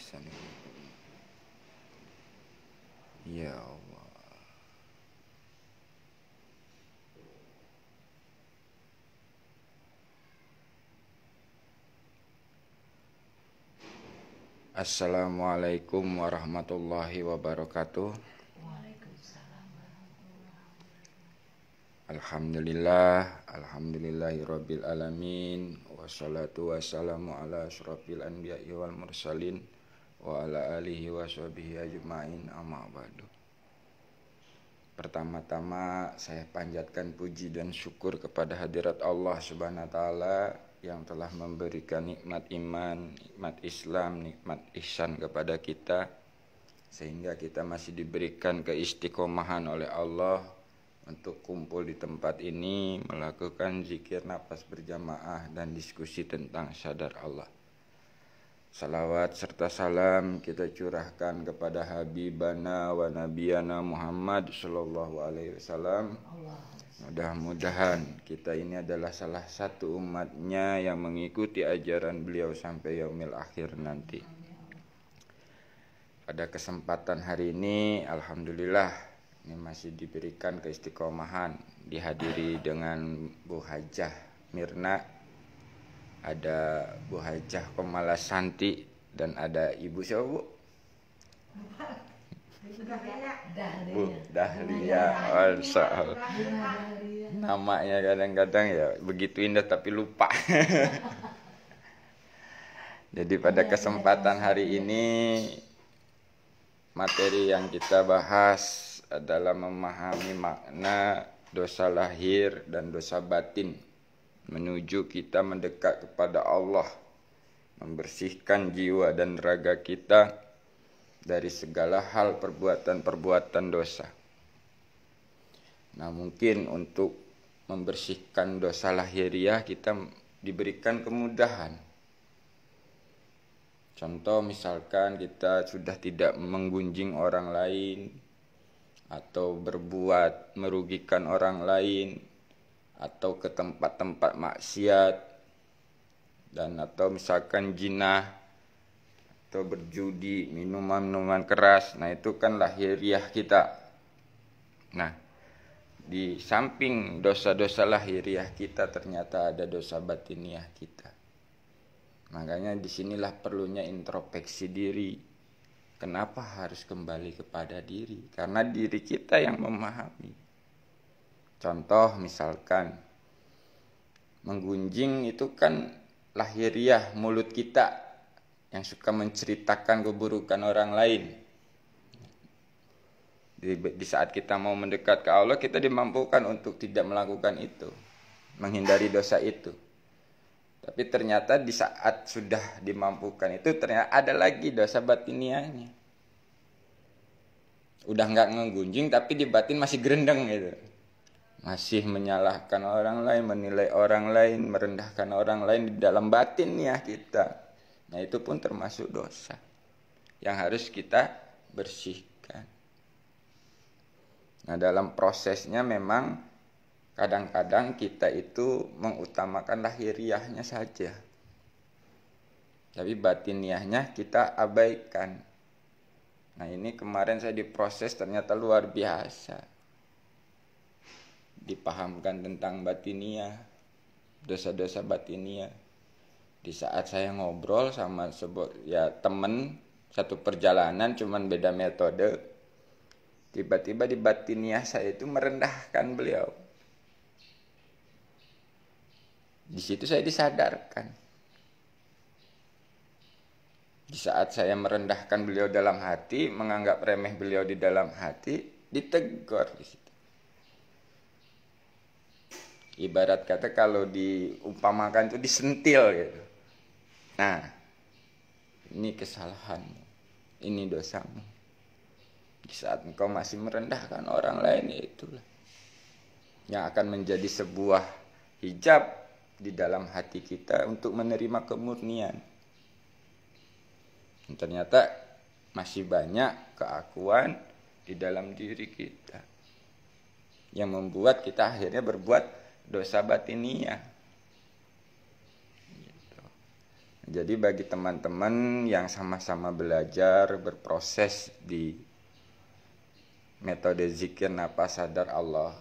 ihsan. Ya Allah. Assalamualaikum warahmatullahi wabarakatuh. Alhamdulillahirabbil alamin, wassalatu wassalamu ala asyrofil anbiya'i wal mursalin wa ala alihi washabihi ajma'in, amma ba'du. Pertama-tama saya panjatkan puji dan syukur kepada hadirat Allah Subhanahu wa taala yang telah memberikan nikmat iman, nikmat Islam, nikmat ihsan kepada kita, sehingga kita masih diberikan keistiqomahan oleh Allah untuk kumpul di tempat ini melakukan zikir nafas berjamaah dan diskusi tentang sadar Allah. Salawat serta salam kita curahkan kepada Habibana wa Nabiyana Muhammad sallallahu alaihi wasallam. Mudah-mudahan kita ini adalah salah satu umatnya yang mengikuti ajaran beliau sampai yaumil akhir nanti. Pada kesempatan hari ini, alhamdulillah, ini masih diberikan keistiqomahan, dihadiri dengan Bu Hajah Mirna, ada Bu Hajah Komala Santi, dan ada Ibu siapa, Bu? Bu Dahlia. Namanya kadang-kadang ya begitu indah tapi lupa. Jadi pada kesempatan hari ini, materi yang kita bahas adalah memahami makna dosa lahir dan dosa batin menuju kita mendekat kepada Allah, membersihkan jiwa dan raga kita dari segala hal perbuatan-perbuatan dosa. Nah, mungkin untuk membersihkan dosa lahiriah kita diberikan kemudahan. Contoh misalkan kita sudah tidak menggunjing orang lain, atau berbuat merugikan orang lain, atau ke tempat-tempat maksiat, dan atau misalkan jinah, atau berjudi, minuman-minuman keras. Nah, itu kan lahiriah kita. Nah, di samping dosa-dosa lahiriah kita ternyata ada dosa batiniah kita. Makanya disinilah perlunya introspeksi diri. Kenapa harus kembali kepada diri? Karena diri kita yang memahami. Contoh misalkan, menggunjing itu kan lahiriah mulut kita yang suka menceritakan keburukan orang lain. Di saat kita mau mendekat ke Allah, kita dimampukan untuk tidak melakukan itu, menghindari dosa itu. Tapi ternyata di saat sudah dimampukan itu, ternyata ada lagi dosa batiniahnya. Udah nggak ngegunjing, tapi di batin masih gerendeng gitu. Masih menyalahkan orang lain, menilai orang lain, merendahkan orang lain di dalam batinnya kita. Nah, itu pun termasuk dosa yang harus kita bersihkan. Nah, dalam prosesnya memang kadang-kadang kita itu mengutamakan lahiriahnya saja, tapi batiniahnya kita abaikan. Nah, ini kemarin saya diproses ternyata luar biasa. Dipahamkan tentang batiniah, dosa-dosa batiniah. Di saat saya ngobrol sama teman satu perjalanan, cuman beda metode, tiba-tiba di batiniah saya itu merendahkan beliau. Di situ saya disadarkan. Di saat saya merendahkan beliau dalam hati, menganggap remeh beliau di dalam hati, ditegur di situ. Ibarat kata kalau diumpamakan itu disentil gitu. Nah, ini kesalahanmu, ini dosamu. Di saat engkau masih merendahkan orang lain, ya itulah yang akan menjadi sebuah hijab di dalam hati kita untuk menerima kemurnian. Dan ternyata masih banyak keakuan di dalam diri kita yang membuat kita akhirnya berbuat dosa batiniah. Gitu. Jadi bagi teman-teman yang sama-sama belajar berproses di metode zikir nafas sadar Allah,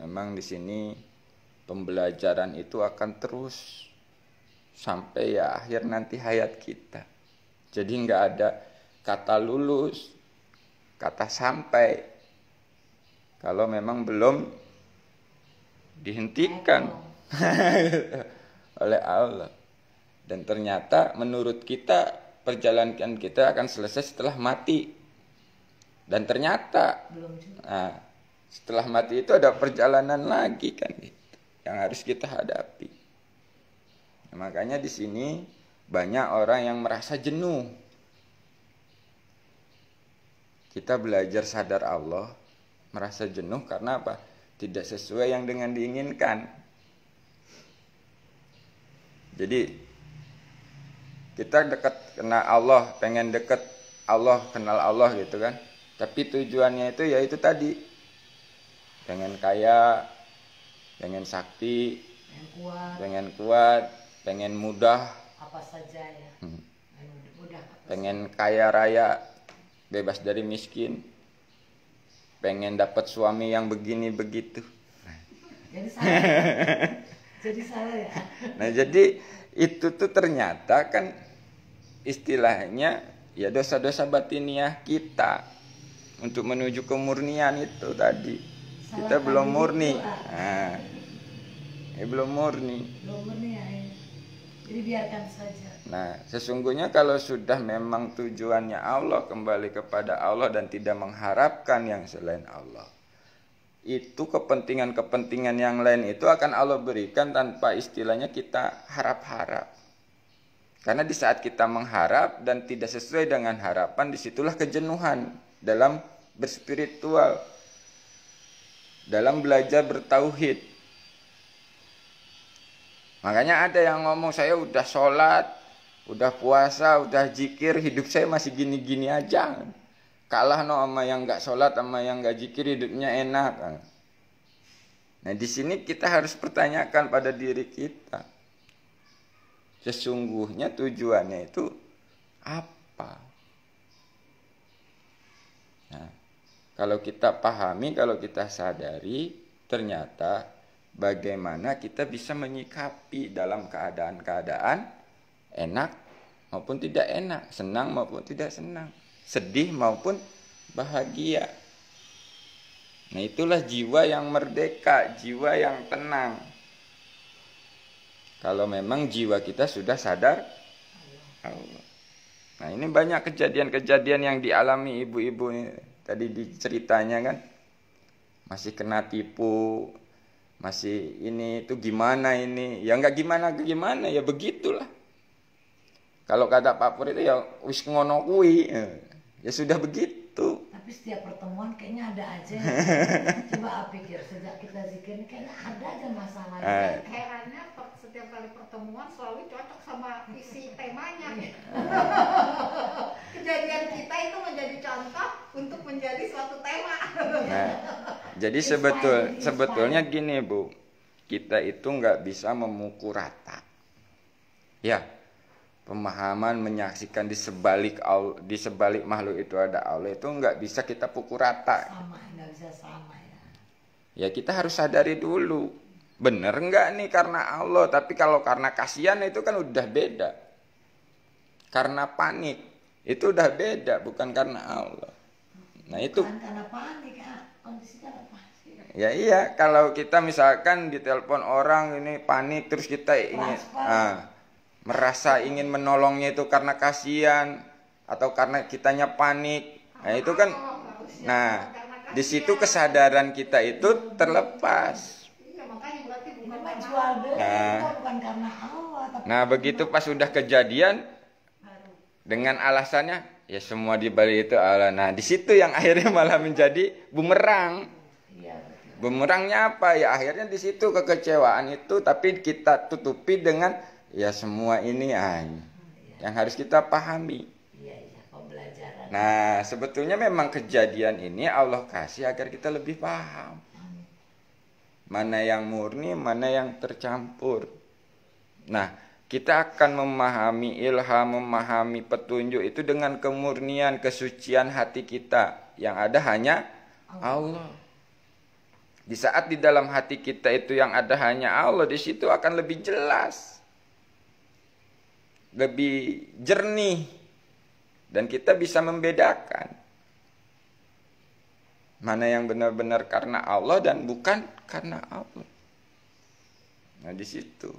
memang di sini pembelajaran itu akan terus sampai ya akhir nanti hayat kita. Jadi nggak ada kata lulus, kata sampai, kalau memang belum dihentikan oleh Allah. Dan ternyata menurut kita perjalanan kita akan selesai setelah mati. Dan ternyata setelah mati itu ada perjalanan lagi kan gitu, yang harus kita hadapi. Nah, makanya di sini banyak orang yang merasa jenuh. Kita belajar sadar Allah, merasa jenuh karena apa? Tidak sesuai yang dengan diinginkan. Jadi kita dekat kenal Allah, pengen dekat Allah, kenal Allah gitu kan. Tapi tujuannya itu ya itu tadi. Pengen kaya, pengen sakti, pengen kuat, pengen mudah. Apa saja ya. Mudah. Pengen kaya raya, bebas dari miskin. Pengen dapat suami yang begini begitu. Jadi salah. Jadi salah ya. Nah, jadi itu tuh ternyata kan istilahnya ya dosa-dosa batiniah kita untuk menuju kemurnian itu tadi. Kita belum murni. Nah, belum murni. Belum murni ya. Jadi biarkan saja. Nah, sesungguhnya kalau sudah memang tujuannya Allah, kembali kepada Allah dan tidak mengharapkan yang selain Allah, itu kepentingan-kepentingan yang lain itu akan Allah berikan tanpa istilahnya kita harap-harap. Karena di saat kita mengharap dan tidak sesuai dengan harapan, disitulah kejenuhan dalam berspiritual, dalam belajar bertauhid. Makanya ada yang ngomong, saya udah sholat, udah puasa, udah zikir, hidup saya masih gini-gini aja. Kalah no sama yang nggak sholat, sama yang nggak zikir, hidupnya enak. Nah di sini kita harus pertanyakan pada diri kita. Sesungguhnya tujuannya itu apa? Nah, kalau kita pahami, kalau kita sadari, ternyata bagaimana kita bisa menyikapi dalam keadaan-keadaan enak maupun tidak enak, senang maupun tidak senang, sedih maupun bahagia. Nah, itulah jiwa yang merdeka, jiwa yang tenang. Kalau memang jiwa kita sudah sadar Allah. Nah, ini banyak kejadian-kejadian yang dialami ibu-ibu ini. Tadi diceritanya kan, masih kena tipu, masih ini itu gimana ini. Ya nggak gimana ya begitulah. Kalau kata Pak Pur itu ya wis ngono kuwi. Ya sudah begitu. Tapi setiap pertemuan kayaknya ada aja. Coba pikir, sejak kita zikir kayaknya ada aja masalahnya. Herannya setiap kali pertemuan selalu cocok sama isi temanya. Kejadian kita itu menjadi contoh untuk menjadi suatu tema. Nah, jadi sebetulnya gini Bu, kita itu nggak bisa memukul rata. Ya, pemahaman menyaksikan di sebalik makhluk itu ada Allah itu nggak bisa kita pukul rata. Nggak bisa sama ya. Ya kita harus sadari dulu, bener nggak nih karena Allah, tapi kalau karena kasihan itu kan udah beda. Karena panik itu udah beda, bukan karena Allah. Nah itu. Bukan karena panik, kondisinya apa sih? Ya iya, kalau kita misalkan ditelepon orang ini panik terus kita ingin merasa ingin menolongnya itu karena kasihan atau karena kitanya panik. Nah, itu kan di situ kesadaran kita itu terlepas. Bukan karena Allah. Nah, begitu pas sudah kejadian dengan alasannya ya semua di balik itu Allah. Nah, di situ yang akhirnya malah menjadi bumerang. Bumerangnya apa? Ya akhirnya di situ kekecewaan itu tapi kita tutupi dengan ya semua ini yang harus kita pahami. Pembelajaran. Nah, sebetulnya memang kejadian ini Allah kasih agar kita lebih paham. Mana yang murni, mana yang tercampur. Nah, kita akan memahami ilham, memahami petunjuk itu dengan kemurnian, kesucian hati kita. Yang ada hanya Allah. Di saat di dalam hati kita itu yang ada hanya Allah, di situ akan lebih jelas, lebih jernih, dan kita bisa membedakan mana yang benar-benar karena Allah dan bukan karena Allah. Nah di situ.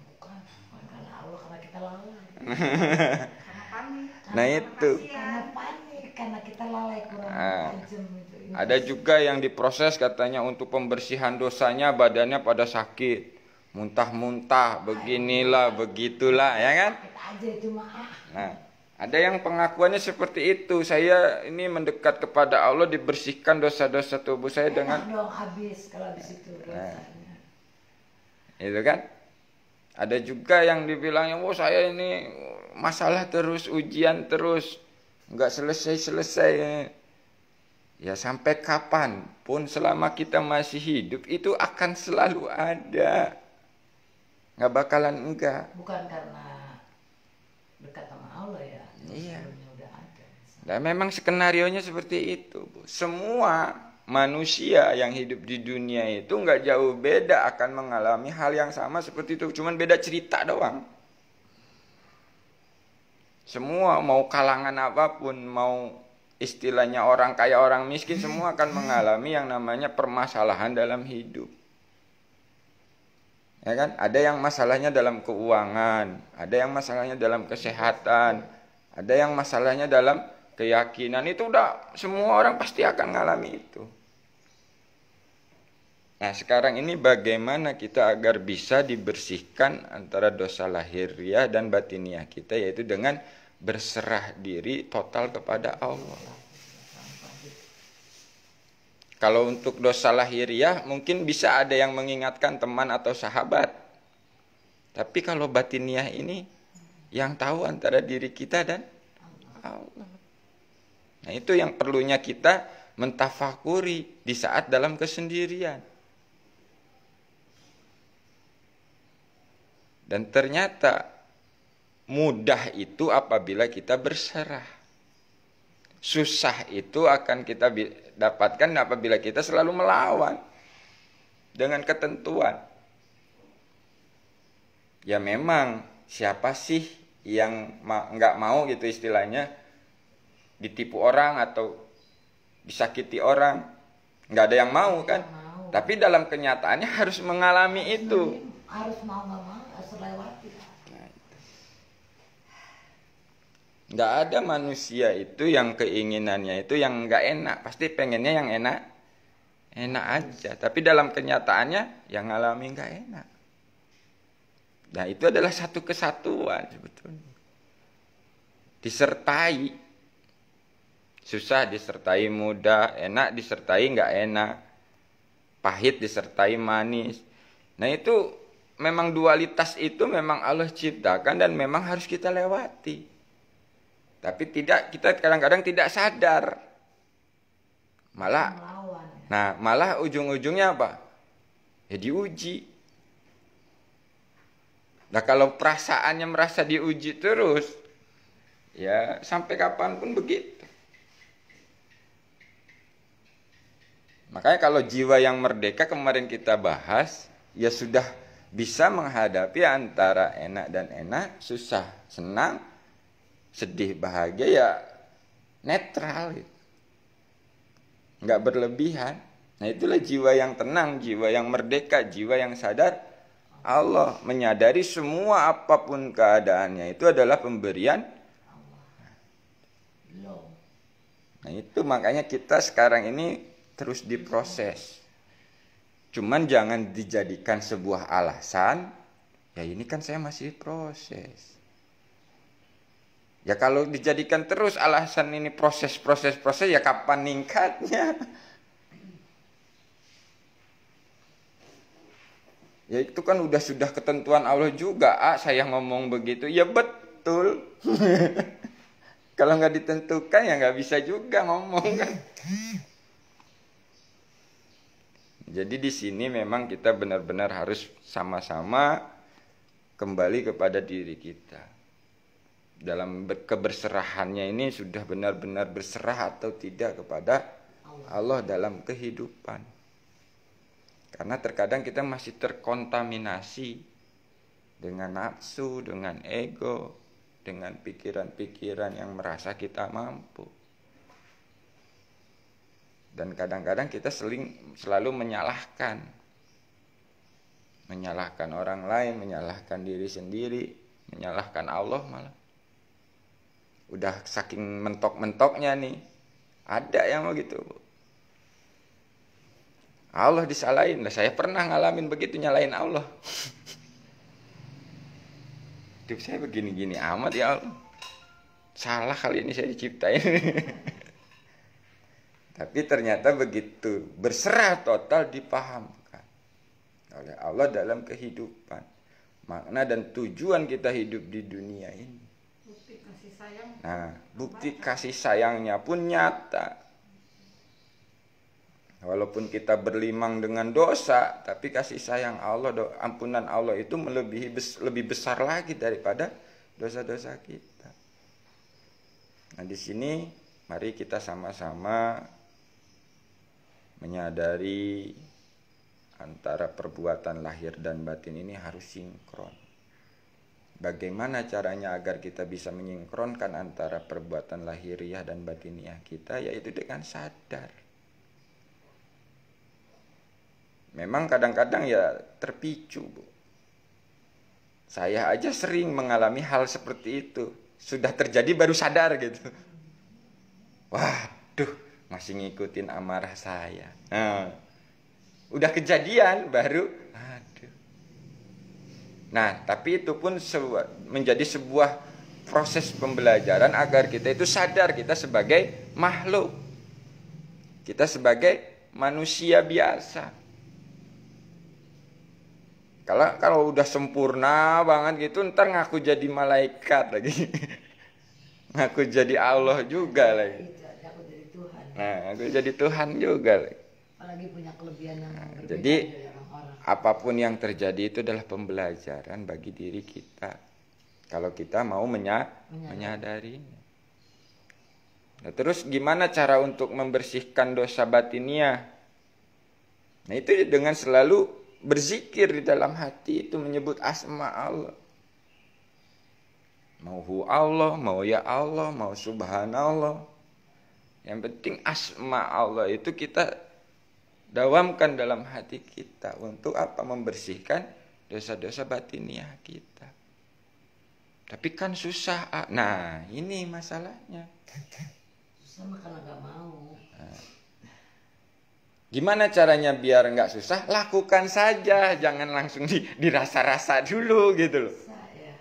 Bukan karena Allah, karena kita lalai. Karena panik. Nah itu. Karena panik, karena kita lalai kurang tajam itu. Ada juga yang diproses katanya untuk pembersihan dosanya, badannya pada sakit, muntah-muntah, beginilah, begitulah, ya kan? Kita aja itu mah. Nah, ada yang pengakuannya seperti itu. Saya ini mendekat kepada Allah, dibersihkan dosa-dosa tubuh saya dengan dong habis kalau di situ dosanya. itu kan? Ada juga yang dibilangnya, "Oh, saya ini masalah terus, ujian terus, nggak selesai-selesai." Ya sampai kapanpun selama kita masih hidup itu akan selalu ada. Nggak bakalan enggak. Bukan karena dekat sama Allah ya. Iya. Sebelumnya udah ada. Dan memang skenarionya seperti itu, Bu. Semua manusia yang hidup di dunia itu nggak jauh beda akan mengalami hal yang sama seperti itu. Cuman beda cerita doang. Semua mau kalangan apapun, mau istilahnya orang kaya orang miskin, semua akan mengalami yang namanya permasalahan dalam hidup. Ya kan? Ada yang masalahnya dalam keuangan, ada yang masalahnya dalam kesehatan, ada yang masalahnya dalam keyakinan. Itu udah semua orang pasti akan mengalami itu. Nah, sekarang ini bagaimana kita agar bisa dibersihkan antara dosa lahiriah dan batiniah kita, yaitu dengan berserah diri total kepada Allah. Kalau untuk dosa lahiriah mungkin bisa ada yang mengingatkan teman atau sahabat. Tapi kalau batiniah ini yang tahu antara diri kita dan Allah. Nah, itu yang perlunya kita mentafakuri di saat dalam kesendirian. Dan ternyata mudah itu apabila kita berserah. Susah itu akan kita dapatkan apabila kita selalu melawan dengan ketentuan. Ya memang siapa sih yang nggak mau gitu istilahnya ditipu orang atau disakiti orang? Nggak ada yang mau kan? Tapi dalam kenyataannya harus mengalami itu. Harus mau nggak mau, harus lewati. Nggak ada manusia itu yang keinginannya itu yang nggak enak. Pasti pengennya yang enak, enak aja. Tapi dalam kenyataannya yang ngalami nggak enak. Nah itu adalah satu kesatuan sebetulnya. Disertai. Susah disertai mudah, enak disertai nggak enak. Pahit disertai manis. Nah itu memang dualitas itu memang Allah ciptakan dan memang harus kita lewati. Tapi kita kadang-kadang tidak sadar. Malah ujung-ujungnya apa? Ya diuji. Nah kalau perasaannya merasa diuji terus, ya sampai kapanpun begitu. Makanya kalau jiwa yang merdeka kemarin kita bahas, ya sudah bisa menghadapi antara enak dan enak, susah, senang, sedih, bahagia, ya netral gitu. Nggak berlebihan. Nah itulah jiwa yang tenang, jiwa yang merdeka, jiwa yang sadar Allah, menyadari semua apapun keadaannya itu adalah pemberian. Nah itu makanya kita sekarang ini terus diproses. Cuman jangan dijadikan sebuah alasan, ya ini kan saya masih proses. Ya kalau dijadikan terus alasan ini proses, ya kapan ningkatnya? Ya itu kan sudah ketentuan Allah juga. Saya ngomong begitu, ya betul. Kalau nggak ditentukan ya nggak bisa juga ngomong kan. Jadi di sini memang kita benar-benar harus sama-sama kembali kepada diri kita. Dalam keberserahannya ini sudah benar-benar berserah atau tidak kepada Allah dalam kehidupan. Karena terkadang kita masih terkontaminasi dengan nafsu, dengan ego, dengan pikiran-pikiran yang merasa kita mampu. Dan kadang-kadang kita selalu menyalahkan orang lain, menyalahkan diri sendiri, menyalahkan Allah malah. Udah saking mentok-mentoknya nih, ada yang mau gitu. Allah disalahin. Lah saya pernah ngalamin begitu, nyalain Allah. Hidup saya begini-gini amat ya Allah. Salah kali ini saya diciptain. Tapi ternyata begitu berserah total dipahamkan oleh Allah dalam kehidupan. Makna dan tujuan kita hidup di dunia ini. Bukti kasih sayang. Nah, bukti kasih sayangnya pun nyata. Walaupun kita berlimang dengan dosa, tapi kasih sayang Allah, ampunan Allah itu lebih besar lagi daripada dosa-dosa kita. Nah, di sini mari kita sama-sama menyadari antara perbuatan lahir dan batin ini harus sinkron. Bagaimana caranya agar kita bisa menyinkronkan antara perbuatan lahiriah dan batiniah kita, yaitu dengan sadar. Memang kadang-kadang ya terpicu, Bu. Saya aja sering mengalami hal seperti itu. Sudah terjadi baru sadar gitu. Waduh, masih ngikutin amarah saya. Nah, udah kejadian baru, aduh. Nah, tapi itu pun menjadi sebuah proses pembelajaran agar kita itu sadar kita sebagai makhluk. Kita sebagai manusia biasa. Kalau udah sempurna banget gitu, ntar ngaku jadi malaikat lagi. Ngaku jadi Allah juga lagi. Aku jadi Tuhan. Nah, aku jadi Tuhan juga lagi. Apalagi punya kelebihan yang berbeda Jadi dari orang-orang. apapun yang terjadi itu adalah pembelajaran bagi diri kita. Kalau kita mau menyadarinya. Nah, terus gimana cara untuk membersihkan dosa batiniah? Nah, itu dengan selalu berzikir di dalam hati, itu menyebut asma Allah. Mau hu Allah, mau ya Allah, mau subhanallah. Yang penting asma Allah itu kita dawamkan dalam hati kita untuk apa? Membersihkan dosa-dosa batiniah kita. Tapi kan susah. Nah, ini masalahnya. Susah mah karena gak mau. Gimana caranya biar nggak susah? Lakukan saja, jangan langsung dirasa-rasa dulu gitu loh. Saya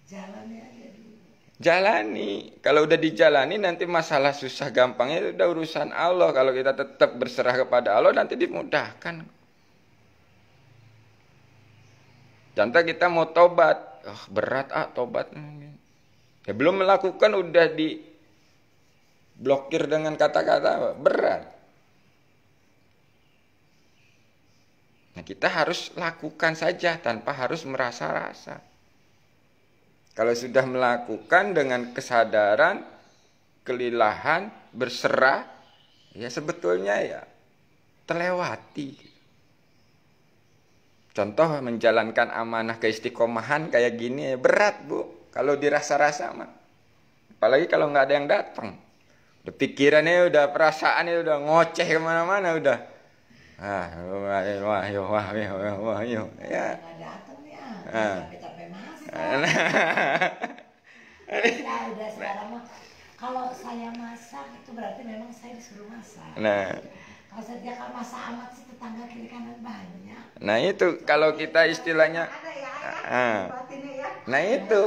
jalani aja dulu. Jalani. Kalau udah dijalani nanti masalah susah gampangnya itu udah urusan Allah. Kalau kita tetap berserah kepada Allah nanti dimudahkan. Contoh kita mau tobat, berat tobat. Ya belum melakukan udah diblokir dengan kata-kata berat. Nah, kita harus lakukan saja tanpa harus merasa-rasa. Kalau sudah melakukan dengan kesadaran, kelilahan, berserah, ya sebetulnya ya terlewati. Contoh menjalankan amanah keistiqomahan kayak gini ya berat, Bu. Kalau dirasa-rasa mah. Apalagi kalau nggak ada yang datang. Udah pikirannya, udah perasaannya udah ngoceh kemana-mana udah. Wahyu. Ya. Nggak datang ya. Capek-capek masak. Ya udah sekarang mah. Kalau saya masak itu berarti memang saya disuruh masak. Nah. Kalau saya dia kan masak amat sih tetangga kiri kanan banyak. Nah itu kalau kita istilahnya. Nah itu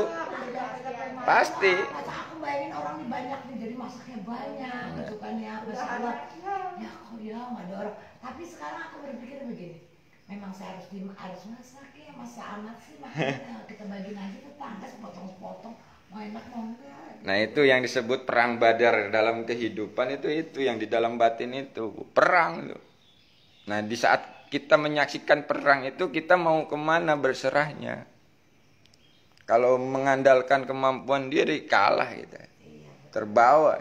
pasti. Aku bayangin orang nih banyak nih jadi masaknya banyak gitu kan ya. Masya Allah. Ya kok ya nggak ada orang. Tapi sekarang aku berpikir begini. Memang saya harus masak ya, masa amat sih makanya kita bagiin aja tetangga sepotong-sepotong. Mau enak mau enggak. Nah itu yang disebut perang badar dalam kehidupan itu yang di dalam batin itu perang itu. Nah di saat kita menyaksikan perang itu kita mau kemana berserahnya? Kalau mengandalkan kemampuan diri kalah kita. Iya, betul. Terbawa.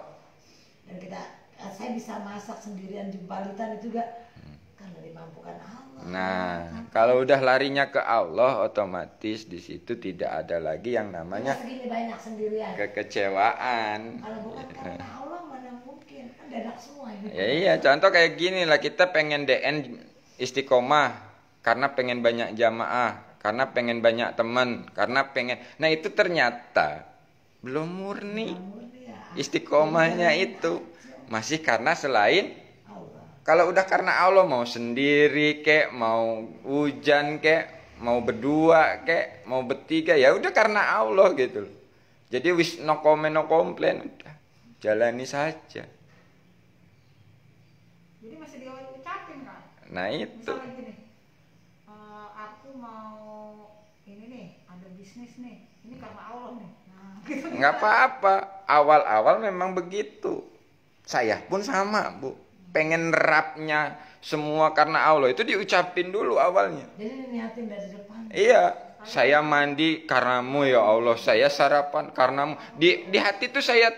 Dan saya bisa masak sendirian di Balitan itu juga karena dimampukan Allah. Nah, kalau udah larinya ke Allah, otomatis di situ tidak ada lagi yang Cuma namanya segini banyak sendirian. kekecewaan. Kalau bukan karena Allah mana mungkin, kan dadak semua ini. Ya iya, contoh kayak gini lah, kita pengen DN istiqomah karena pengen banyak jamaah, karena pengen banyak teman, karena pengen. Nah, itu ternyata belum murni. Istiqomahnya itu masih karena selain Allah. kalau udah karena Allah, mau sendiri kek, mau hujan kek, mau berdua kek, mau bertiga, ya udah karena Allah gitu loh. Jadi wis no comment no complain, udah jalani saja. Jadi masih diucapin kan? Nah itu. Misalnya gini, aku mau ini nih, ada bisnis nih, ini karena Allah nih. Nah, gitu. Nggak apa-apa, awal-awal memang begitu. Saya pun sama, Bu. Pengen nerapnya semua karena Allah itu diucapin dulu awalnya. Jadi niatin dari depan. Iya, saya mandi karenamu ya Allah, saya sarapan karenamu. Di hati tuh saya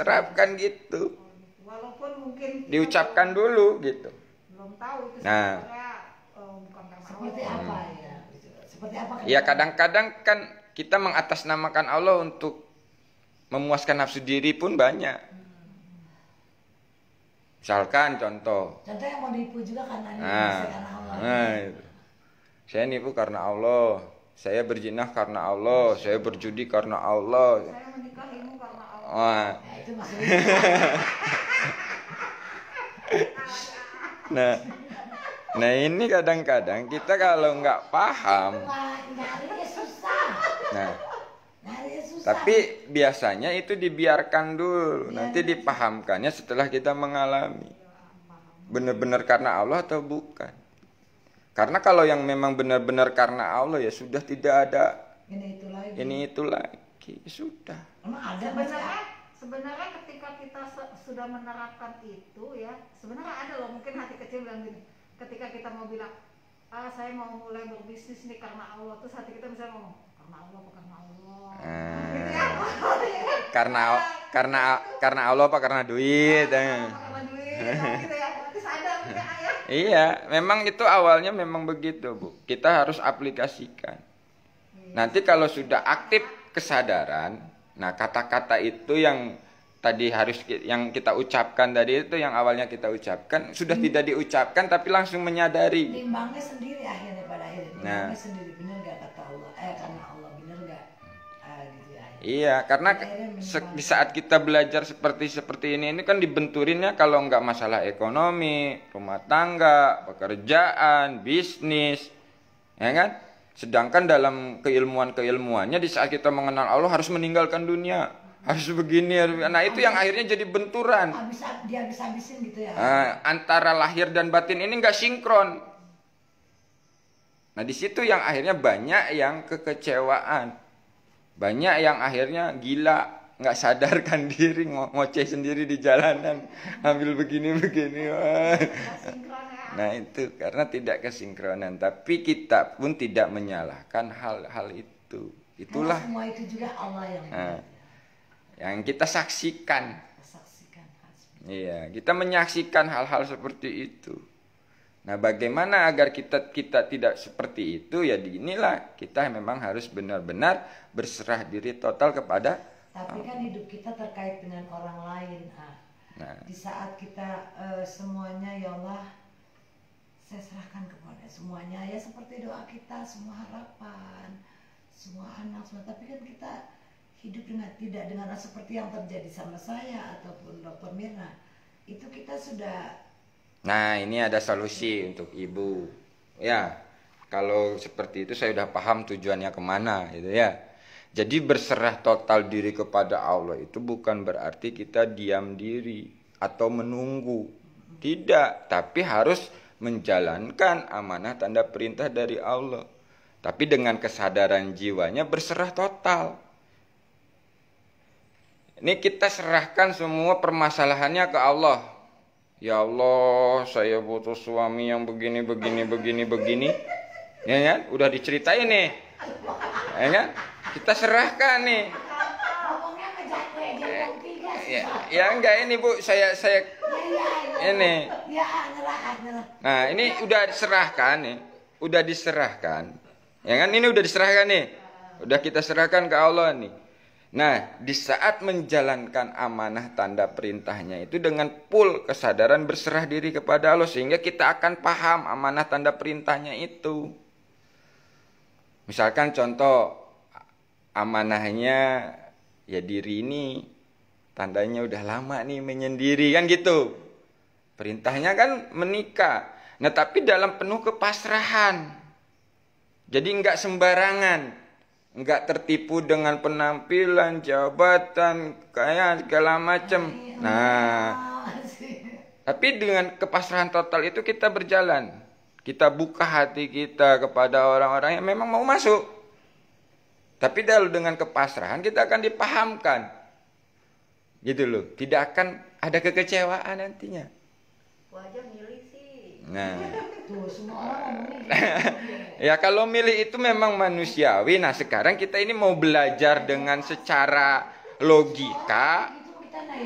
terapkan gitu. Walaupun mungkin kita Diucapkan dulu gitu. belum tahu itu Nah. sebenarnya bukan karena Seperti Allah. apa ya? Seperti apa? Ya kadang-kadang kan kita mengatasnamakan Allah untuk memuaskan nafsu diri pun banyak. Misalkan contoh, Contoh yang mau diipu juga karena ini nah, karena Allah. itu. Saya nipu karena Allah, saya berzinah karena Allah, saya berjudi karena Allah. Saya menikahimu karena Allah. Wah, Nah, itu maksudnya. nah ini kadang-kadang kita kalau nggak paham, Nyarinya susah. nah Nyarinya susah. tapi biasanya itu dibiarkan dulu, nanti dipahamkannya setelah kita mengalami. Benar-benar karena Allah atau bukan? Karena kalau yang memang benar-benar karena Allah ya sudah tidak ada ini itu lagi. sudah. Emang ada Sebenarnya ketika kita sudah menerapkan itu ya, sebenarnya ada loh mungkin hati kecil bilang gini, ketika kita mau bilang, saya mau mulai berbisnis nih karena Allah, terus hati kita bisa ngomong karena Allah apa karena Allah, gitu ya. Karena Allah apa karena duit? Karena duit, gitu ya, nanti sadar ya. Iya, memang itu awalnya memang begitu, Bu. Kita harus aplikasikan. Nanti kalau sudah aktif kesadaran, nah kata-kata itu yang tadi yang kita ucapkan tadi itu yang awalnya kita ucapkan sudah tidak diucapkan tapi langsung menyadari. Nimbangnya sendiri akhirnya pada akhirnya. Nimbangnya sendiri benar gak kata Allah? Karena Allah benar gak? Gitu ya. Iya, karena di saat kita belajar seperti ini kan dibenturinnya kalau nggak masalah ekonomi, rumah tangga, pekerjaan, bisnis, ya kan? Sedangkan dalam keilmuannya di saat kita mengenal Allah harus meninggalkan dunia, harus begini, nah itu yang akhirnya jadi benturan. Dia habis-habisin gitu ya. Antara lahir dan batin ini nggak sinkron. Nah di situ yang akhirnya banyak yang kekecewaan, banyak yang akhirnya gila, nggak sadarkan diri, ngoceh sendiri di jalanan, ambil begini-begini. Nah itu karena tidak kesinkronan, tapi kita pun tidak menyalahkan hal-hal itu. Itulah semua itu juga Allah yang kita saksikan. Iya, kita menyaksikan hal-hal seperti itu. Nah, bagaimana agar kita tidak seperti itu? Ya inilah kita memang harus benar-benar berserah diri total kepada. Tapi kan hidup kita terkait dengan orang lain. Nah, di saat kita semuanya ya Allah, saya serahkan kepada semuanya ya seperti doa kita, semua harapan, semua anak semua. Tapi kan kita hidup tidak dengan seperti yang terjadi sama saya ataupun Dr. Mirna. Itu kita sudah. Nah ini ada solusi untuk ibu. Ya kalau seperti itu saya udah paham tujuannya kemana gitu ya. Jadi berserah total diri kepada Allah itu bukan berarti kita diam diri atau menunggu. Tidak, tapi harus menjalankan amanah tanda perintah dari Allah. Tapi dengan kesadaran jiwanya berserah total. Ini kita serahkan semua permasalahannya ke Allah. Ya Allah, saya butuh suami yang begini. Ya kan? Udah diceritain nih. Ya kan? Kita serahkan nih. Ngomongnya ngejatuh jempol tiga sih. Ya enggak ini Bu, saya ini. Ya, nyerah. Nah, ini udah diserahkan nih. Udah diserahkan. Ya kan? Ini udah diserahkan nih. Udah kita serahkan ke Allah nih. Nah, di saat menjalankan amanah tanda perintahnya itu dengan full kesadaran berserah diri kepada Allah. Sehingga kita akan paham amanah tanda perintahnya itu. Misalkan contoh, amanahnya ya diri ini tandanya udah lama nih menyendiri kan gitu. Perintahnya kan menikah. Nah, tapi dalam penuh kepasrahan. Jadi enggak sembarangan. Enggak tertipu dengan penampilan, jabatan, kayak segala macam. Nah, tapi dengan kepasrahan total itu kita berjalan. Kita buka hati kita kepada orang-orang yang memang mau masuk. Tapi dengan kepasrahan kita akan dipahamkan. Gitu loh. Tidak akan ada kekecewaan nantinya. Wajah milih sih. Nah. Tuh, semua orang ngomongnya gitu. Ya kalau milih itu memang manusiawi. Nah sekarang kita ini mau belajar dengan secara logika.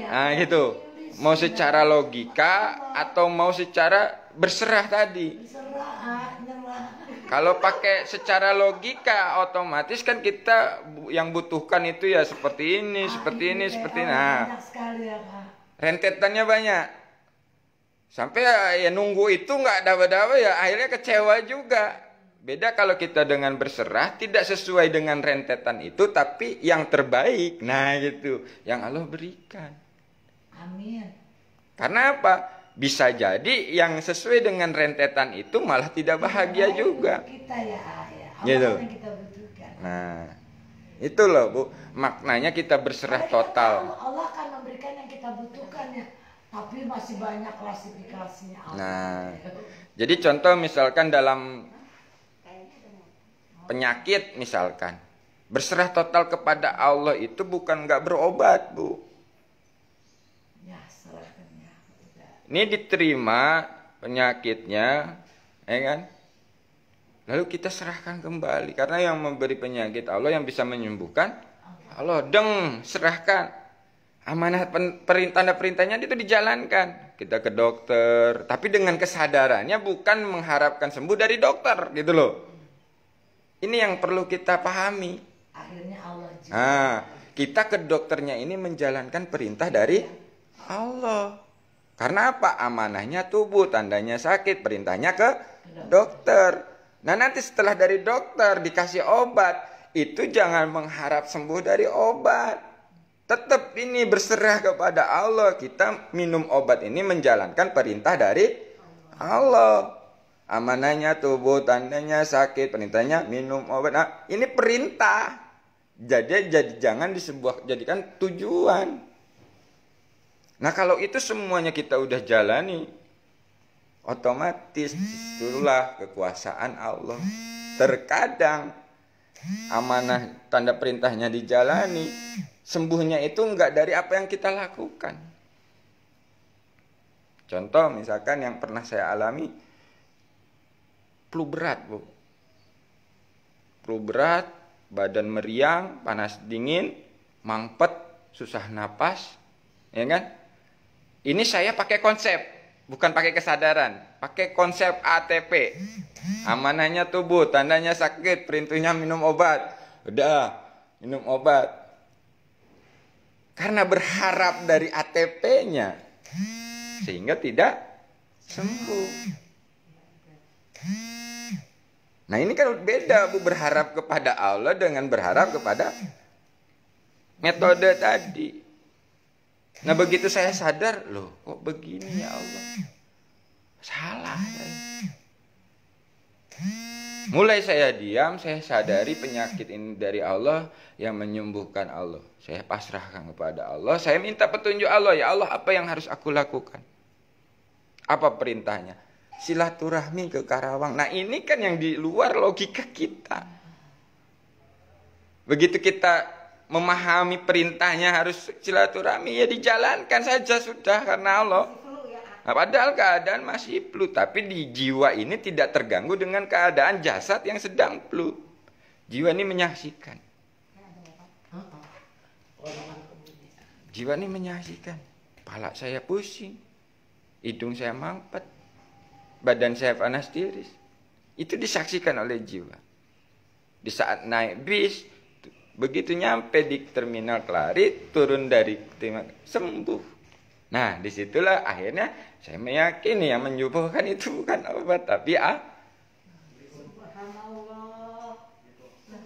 Nah gitu. Mau secara logika atau mau secara berserah tadi. Kalau pakai secara logika otomatis kan kita yang butuhkan itu ya seperti ini, seperti ini, seperti ini. Nah, rentetannya banyak. Sampai ya nunggu itu nggak dapat-dapat ya akhirnya kecewa juga. Beda kalau kita dengan berserah tidak sesuai dengan rentetan itu tapi yang terbaik. Nah gitu yang Allah berikan. Amin. Karena apa? Bisa jadi yang sesuai dengan rentetan itu malah tidak bahagia juga. Kita ya. Gitu. Yang kita butuhkan. Nah itu loh Bu. Maknanya kita berserah total. Allah akan memberikan yang kita butuhkan ya. Tapi masih banyak klasifikasinya. Nah, jadi contoh misalkan dalam penyakit misalkan. Berserah total kepada Allah itu bukan nggak berobat Bu. Ya, serahkan ya. Ini diterima penyakitnya, ya kan? Lalu kita serahkan kembali. Karena yang memberi penyakit Allah, yang bisa menyembuhkan Allah. Serahkan. Amanah perintahnya itu dijalankan. Kita ke dokter, tapi dengan kesadarannya bukan mengharapkan sembuh dari dokter, gitu loh. Ini yang perlu kita pahami. Akhirnya Allah juga. Nah, kita ke dokternya ini menjalankan perintah dari Allah. Karena apa? Amanahnya tubuh, tandanya sakit, perintahnya ke dokter. Nah, nanti setelah dari dokter dikasih obat, itu jangan mengharap sembuh dari obat. Tetap ini berserah kepada Allah. Kita minum obat ini menjalankan perintah dari Allah. Amanahnya tubuh, tandanya sakit, perintahnya minum obat. Nah, ini perintah. Jadi jangan jadikan tujuan. Nah, kalau itu semuanya kita udah jalani, otomatis itulah kekuasaan Allah. Terkadang amanah tanda perintahnya dijalani, sembuhnya itu enggak dari apa yang kita lakukan. Contoh misalkan yang pernah saya alami, flu berat Bu. Flu berat, badan meriang, panas dingin, mampet, susah napas, ya kan? Ini saya pakai konsep, bukan pakai kesadaran, pakai konsep ATP. Amanahnya tubuh, tandanya sakit, perintahnya minum obat. Udah, minum obat. Karena berharap dari ATP-nya sehingga tidak sembuh. Nah ini kan beda Bu, berharap kepada Allah dengan berharap kepada metode tadi. Nah begitu saya sadar, loh kok begini ya Allah, salah saya. Mulai saya diam, saya sadari penyakit ini dari Allah, yang menyembuhkan Allah. Saya pasrahkan kepada Allah, saya minta petunjuk Allah. Ya Allah, apa yang harus aku lakukan? Apa perintahnya? Silaturahmi ke Karawang. Nah ini kan yang di luar logika kita. Begitu kita memahami perintahnya harus silaturahmi, ya dijalankan saja sudah karena Allah. Nah, padahal keadaan masih flu, tapi di jiwa ini tidak terganggu dengan keadaan jasad yang sedang flu. Jiwa ini menyaksikan. Jiwa ini menyaksikan. Kepala saya pusing, hidung saya mampet, badan saya panas tiris. Itu disaksikan oleh jiwa. Di saat naik bis, begitu nyampe di terminal Kelari, turun dari terminal, sembuh. Nah, disitulah akhirnya saya meyakini yang menyembuhkan itu bukan obat, tapi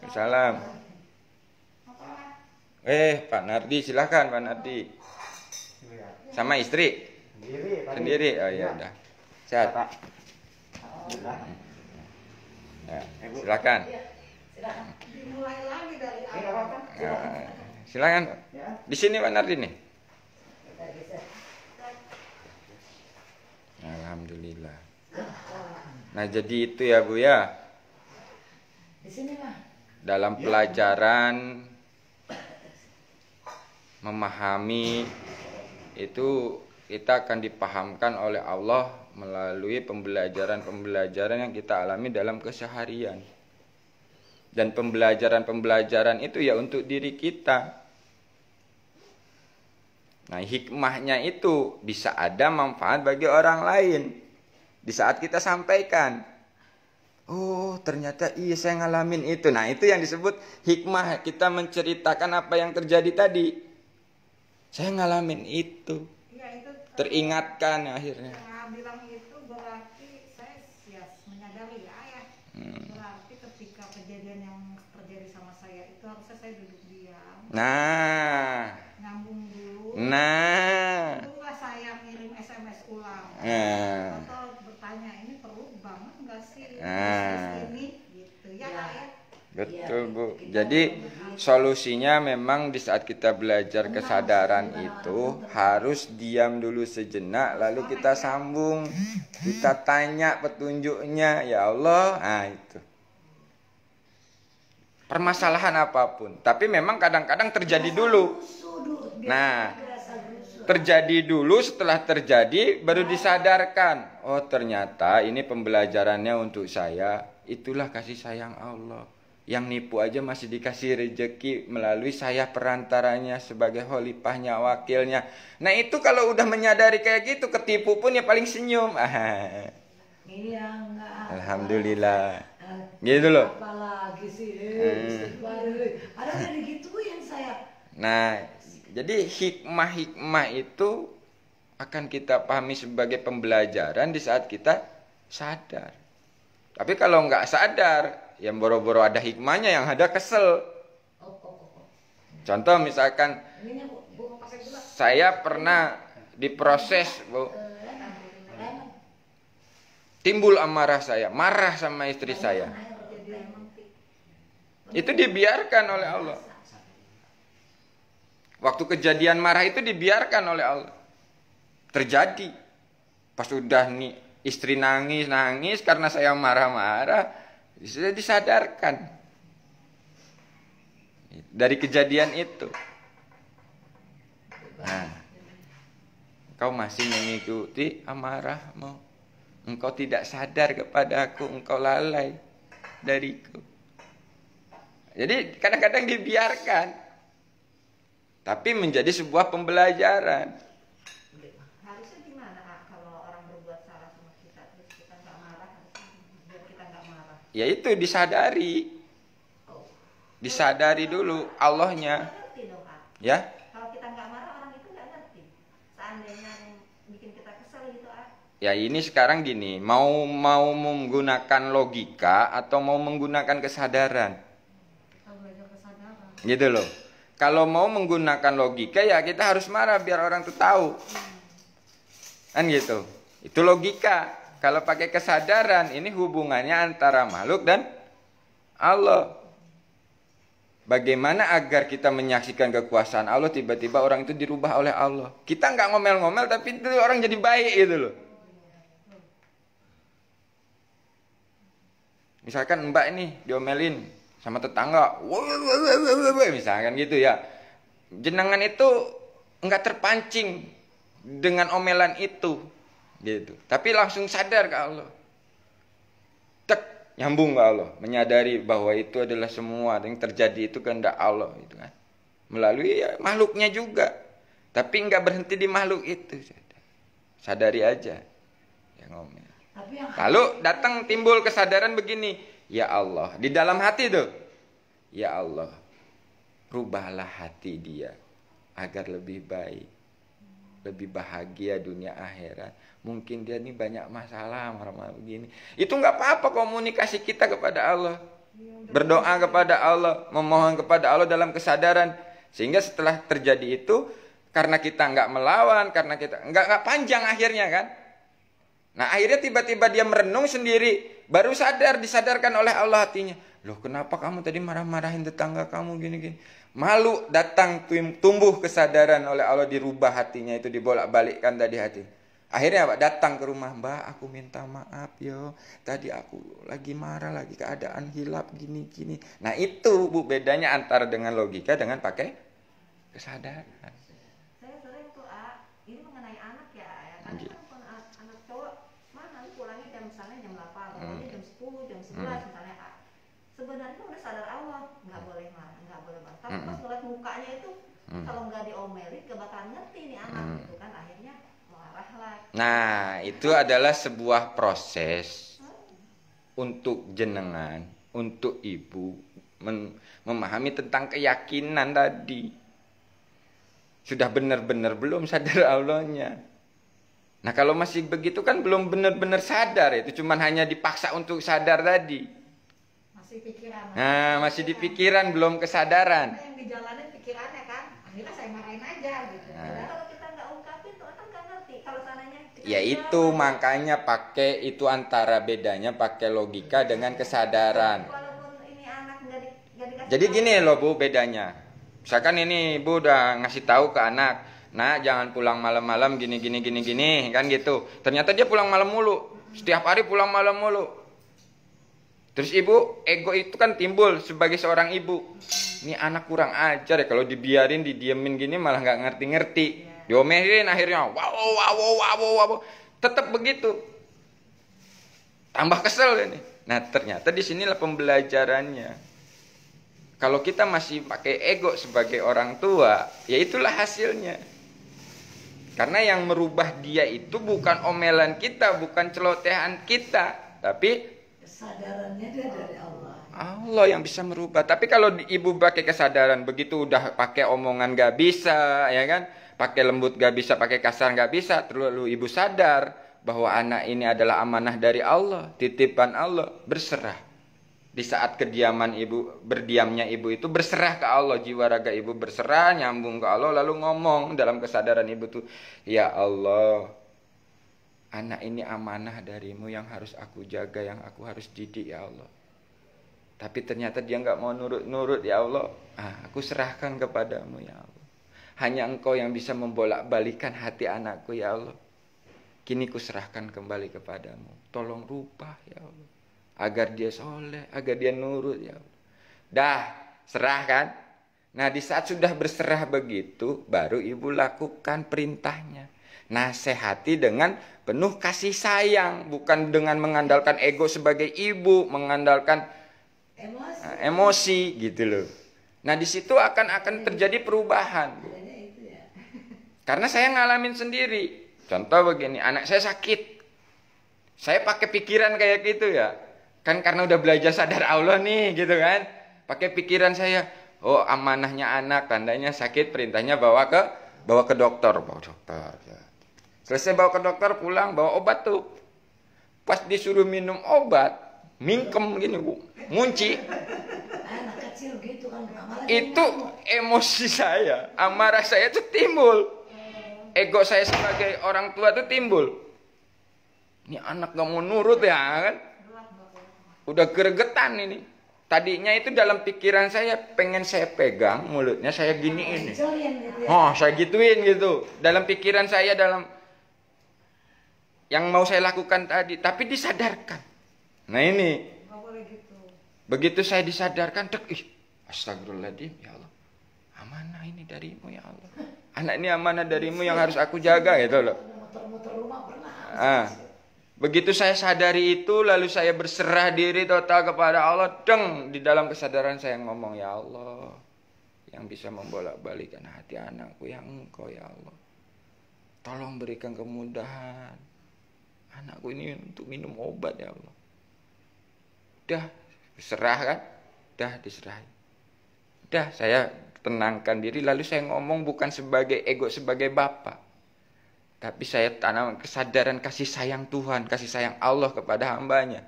Salam. Pak Nardi, silakan Pak Nardi. Sama istri? Sendiri. Oh ya udah. Sehat. Ya, silakan. Dimulai lagi dari awal. Silakan. Di sini Pak Nardi nih. Alhamdulillah. Nah, jadi itu ya Bu ya. Di sini mah. Dalam pelajaran memahami itu kita akan dipahamkan oleh Allah melalui pembelajaran-pembelajaran yang kita alami dalam keseharian. Dan pembelajaran-pembelajaran itu ya untuk diri kita. Nah, hikmahnya itu bisa ada manfaat bagi orang lain. Di saat kita sampaikan, oh ternyata iya saya ngalamin itu. Nah, itu yang disebut hikmah, kita menceritakan apa yang terjadi tadi. Saya ngalamin itu. Ya, itu Teringatkan akhirnya. bilang itu berarti saya menyadari ya. Berarti ketika kejadian yang terjadi sama saya itu harusnya saya duduk diam. Nah. Nyambung dulu. Nah. Tunggulah saya kirim SMS ulang. Nah. Atau bertanya ini perlu banget nggak sih Nah. ini gitu ya Kak ya. Betul Bu. Jadi solusinya memang di saat kita belajar kesadaran itu harus diam dulu sejenak, lalu kita sambung, kita tanya petunjuknya, ya Allah. Nah itu permasalahan apapun, tapi memang kadang-kadang terjadi dulu. Nah, terjadi dulu, setelah terjadi baru disadarkan, oh ternyata ini pembelajarannya untuk saya. Itulah kasih sayang Allah. Yang nipu aja masih dikasih rejeki melalui saya perantaranya sebagai khalifahnya, wakilnya. Nah itu kalau udah menyadari kayak gitu, ketipu pun ya paling senyum. Iya, enggak. Alhamdulillah. Gitu loh. Apalagi sih. Ada udah digituin saya. Nah, jadi hikmah-hikmah itu akan kita pahami sebagai pembelajaran di saat kita sadar. Tapi kalau nggak sadar, yang boro-boro ada hikmahnya, yang ada kesel. Contoh misalkan, saya pernah diproses, Bu. Timbul amarah saya, marah sama istri saya. Itu dibiarkan oleh Allah. Waktu kejadian marah itu dibiarkan oleh Allah. Terjadi. Pas udah nih istri nangis karena saya marah-marah, sudah disadarkan dari kejadian itu. Nah, engkau masih mengikuti amarahmu. Engkau tidak sadar kepadaku, engkau lalai dariku. Jadi kadang-kadang dibiarkan, tapi menjadi sebuah pembelajaran. Harusnya gimana kalau orang berbuat salah sama kita terus kita nggak marah, biar kita nggak marah? Ya itu disadari dulu Allahnya. Ya. Kalau kita nggak marah, orang itu nggak ngerti. Seandainya yang bikin kita kesel gitu Ya ini sekarang gini, mau menggunakan logika atau mau menggunakan kesadaran. Kita belajar kesadaran. Gitu loh. Kalau mau menggunakan logika ya kita harus marah biar orang tuh tahu. Kan gitu. Itu logika. Kalau pakai kesadaran, ini hubungannya antara makhluk dan Allah. Bagaimana agar kita menyaksikan kekuasaan Allah, tiba-tiba orang itu dirubah oleh Allah. Kita nggak ngomel-ngomel, tapi itu orang jadi baik gitu loh. Misalkan Mbak ini diomelin sama tetangga, misalkan gitu ya. Jenengan itu nggak terpancing dengan omelan itu, gitu. Tapi langsung sadar ke Allah. Tek, nyambung ke Allah, menyadari bahwa itu adalah semua yang terjadi itu kehendak Allah itu kan. Melalui ya, makhluknya juga. Tapi nggak berhenti di makhluk itu. Sadari aja. Ya ngomel. Lalu datang timbul kesadaran begini, ya Allah, di dalam hati tuh. Ya Allah, rubahlah hati dia agar lebih baik, lebih bahagia dunia akhirat. Mungkin dia ini banyak masalah, marah-marah begini. Itu nggak apa-apa komunikasi kita kepada Allah. Berdoa kepada Allah, memohon kepada Allah dalam kesadaran. Sehingga setelah terjadi itu, karena kita nggak melawan, karena kita nggak panjang akhirnya kan. Nah akhirnya tiba-tiba dia merenung sendiri, baru sadar, disadarkan oleh Allah hatinya. Loh kenapa kamu tadi marah-marahin tetangga kamu gini-gini. Malu datang tumbuh kesadaran oleh Allah, dirubah hatinya itu, dibolak-balikkan tadi hati. Akhirnya apa? Datang ke rumah, Mbak aku minta maaf yo. Tadi aku lagi marah, lagi keadaan hilap gini-gini. Nah itu Bu bedanya antara dengan logika dengan pakai kesadaran. Saya sering tuh ini mengenai anak ya. Kadang anak cowok mana pulangnya jam misalnya jam 8, pulangnya jam 10, jam 11 misalnya sebenarnya udah sadar Allah nggak boleh marah, nggak boleh marah. Tapi pas ngeliat mukanya itu kalau nggak diomelin kebakaran ngerti nih anak gitu kan, akhirnya marah lagi. Nah itu adalah sebuah proses untuk jenengan, untuk ibu memahami tentang keyakinan tadi. Sudah benar-benar belum sadar Allahnya. Nah kalau masih begitu kan belum benar-benar sadar, itu cuman hanya dipaksa untuk sadar tadi. Masih pikiran. Nah masih di pikiran, belum kesadaran. Yang dijalanin pikirannya kan, akhirnya saya marahin aja gitu. Nah. Kalau kita nggak ungkapin tuh orang nggak ngerti. Kalau sananya ya itu makanya pakai itu antara bedanya pakai logika dengan kesadaran. Walaupun ini anak nggak dikasih. Jadi gini loh Bu bedanya. Misalkan ini Ibu udah ngasih tahu ke anak, nah jangan pulang malam-malam gini kan gitu. Ternyata dia pulang malam mulu, setiap hari pulang malam mulu. Terus ibu ego itu kan timbul sebagai seorang ibu. Ini anak kurang ajar ya, kalau dibiarin didiemin gini malah nggak ngerti-ngerti. Diomelin akhirnya wow. Tetap begitu. Tambah kesel ini. Nah ternyata di sinilah pembelajarannya. Kalau kita masih pakai ego sebagai orang tua, ya itulah hasilnya. Karena yang merubah dia itu bukan omelan kita, bukan celotehan kita, tapi kesadarannya dia dari Allah. Allah yang bisa merubah. Tapi kalau ibu pakai kesadaran, begitu udah pakai omongan gak bisa, ya kan? Pakai lembut gak bisa, pakai kasar gak bisa. Terlalu ibu sadar bahwa anak ini adalah amanah dari Allah, titipan Allah, berserah. Di saat kediaman ibu, berdiamnya ibu itu berserah ke Allah, jiwa raga ibu berserah, nyambung ke Allah, lalu ngomong dalam kesadaran ibu tuh, ya Allah, anak ini amanah darimu yang harus aku jaga, yang aku harus didik ya Allah. Tapi ternyata dia nggak mau nurut ya Allah. Aku serahkan kepadamu ya Allah. Hanya Engkau yang bisa membolak-balikan hati anakku ya Allah. Kini ku serahkan kembali kepadamu. Tolong rubah ya Allah. Agar dia soleh, agar dia nurut ya Allah. Dah, serah kan? Nah di saat sudah berserah begitu, baru ibu lakukan perintahnya. Nasihati dengan penuh kasih sayang, bukan dengan mengandalkan ego sebagai ibu, mengandalkan emosi gitu loh. Nah di situ akan terjadi perubahan. Karena saya ngalamin sendiri. Contoh begini, anak saya sakit, saya pakai pikiran kayak gitu ya. Kan karena udah belajar sadar Allah nih gitu kan. Pakai pikiran saya, oh amanahnya anak, tandanya sakit, perintahnya bawa ke dokter, ya. Selesai bawa ke dokter, pulang bawa obat tuh. Pas disuruh minum obat, mingkem gini Bu, ngunci. Anak kecil gitu kan. Itu emosi saya, amarah saya tuh timbul. Ego saya sebagai orang tua tuh timbul. Ini anak gak mau nurut ya kan. Udah gregetan ini. Tadinya itu dalam pikiran saya pengen saya pegang mulutnya, saya giniin. Oh, saya gituin gitu. Dalam pikiran saya, dalam yang mau saya lakukan tadi, tapi disadarkan. Nah ini. Begitu saya disadarkan, astagfirullahaladzim ya Allah. Amanah ini darimu ya Allah. Anak ini amanah darimu yang harus aku jaga gitu loh. Begitu saya sadari itu, lalu saya berserah diri total kepada Allah. Di dalam kesadaran saya ngomong, ya Allah, yang bisa membolak-balikan hati anakku yang Engkau, ya Allah. Tolong berikan kemudahan anakku ini untuk minum obat, ya Allah. Udah, berserah kan? Udah diserahin. Udah, saya tenangkan diri, lalu saya ngomong bukan sebagai ego, sebagai bapak. Tapi saya tanam kesadaran kasih sayang Tuhan, kasih sayang Allah kepada hambanya.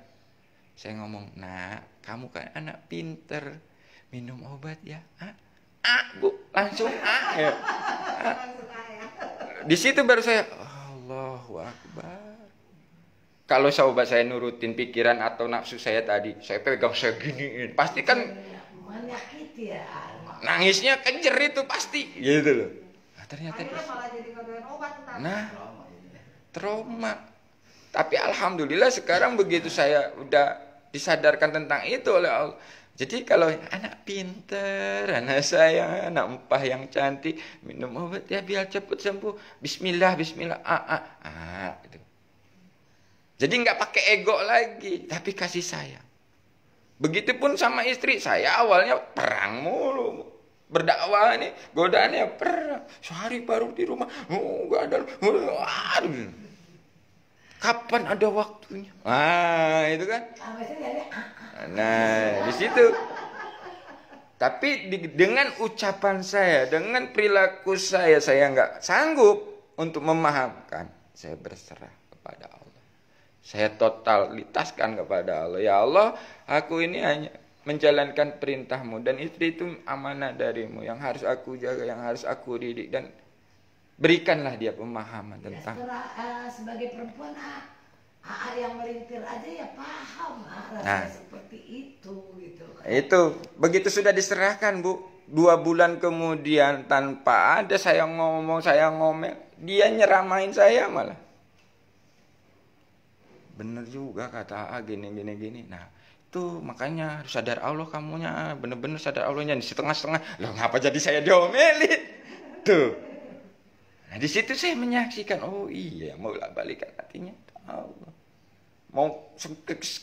Saya ngomong, nak, kamu kan anak pinter, minum obat ya. Bu, langsung ya. Di situ baru saya, Allahu Akbar. Kalau sobat saya nurutin pikiran atau nafsu saya tadi, saya pegang, saya giniin, pasti kan menyakiti ya. Nangisnya kejer itu pasti, gitu loh. Ternyata malah jadi ngodoin obat. Nah, trauma. Tapi alhamdulillah sekarang begitu saya udah disadarkan tentang itu oleh Allah. Jadi kalau anak pinter, anak sayang, anak empah yang cantik, minum obat ya biar cepat sembuh. Bismillah, bismillah. Gitu. Jadi nggak pakai ego lagi, tapi kasih sayang. Begitupun sama istri, saya awalnya perang mulu. Berdakwah nih, godaannya perang. Sehari baru di rumah, nggak ada. Aduh. Kapan ada waktunya? Itu kan. Nah, di situ. Tapi dengan ucapan saya, dengan perilaku saya nggak sanggup untuk memahamkan. Saya berserah kepada Allah. Saya totalitaskan kepada Allah. Ya Allah, aku ini hanya menjalankan perintahmu, dan istri itu amanah darimu yang harus aku jaga, yang harus aku didik, dan berikanlah dia pemahaman tentang sebagai perempuan yang melintir aja ya paham rasanya seperti itu gitu. Itu begitu sudah diserahkan, Bu, 2 bulan kemudian tanpa ada saya ngomong, saya ngomel, dia nyeramain saya malah. Bener juga kata gini. Nah, tuh makanya harus sadar Allah kamunya, bener-bener sadar Allahnya. Di setengah-setengah, loh ngapa jadi saya diomelin? Tuh. Nah di situ saya menyaksikan, oh iya, mau balikan hatinya Allah. Mau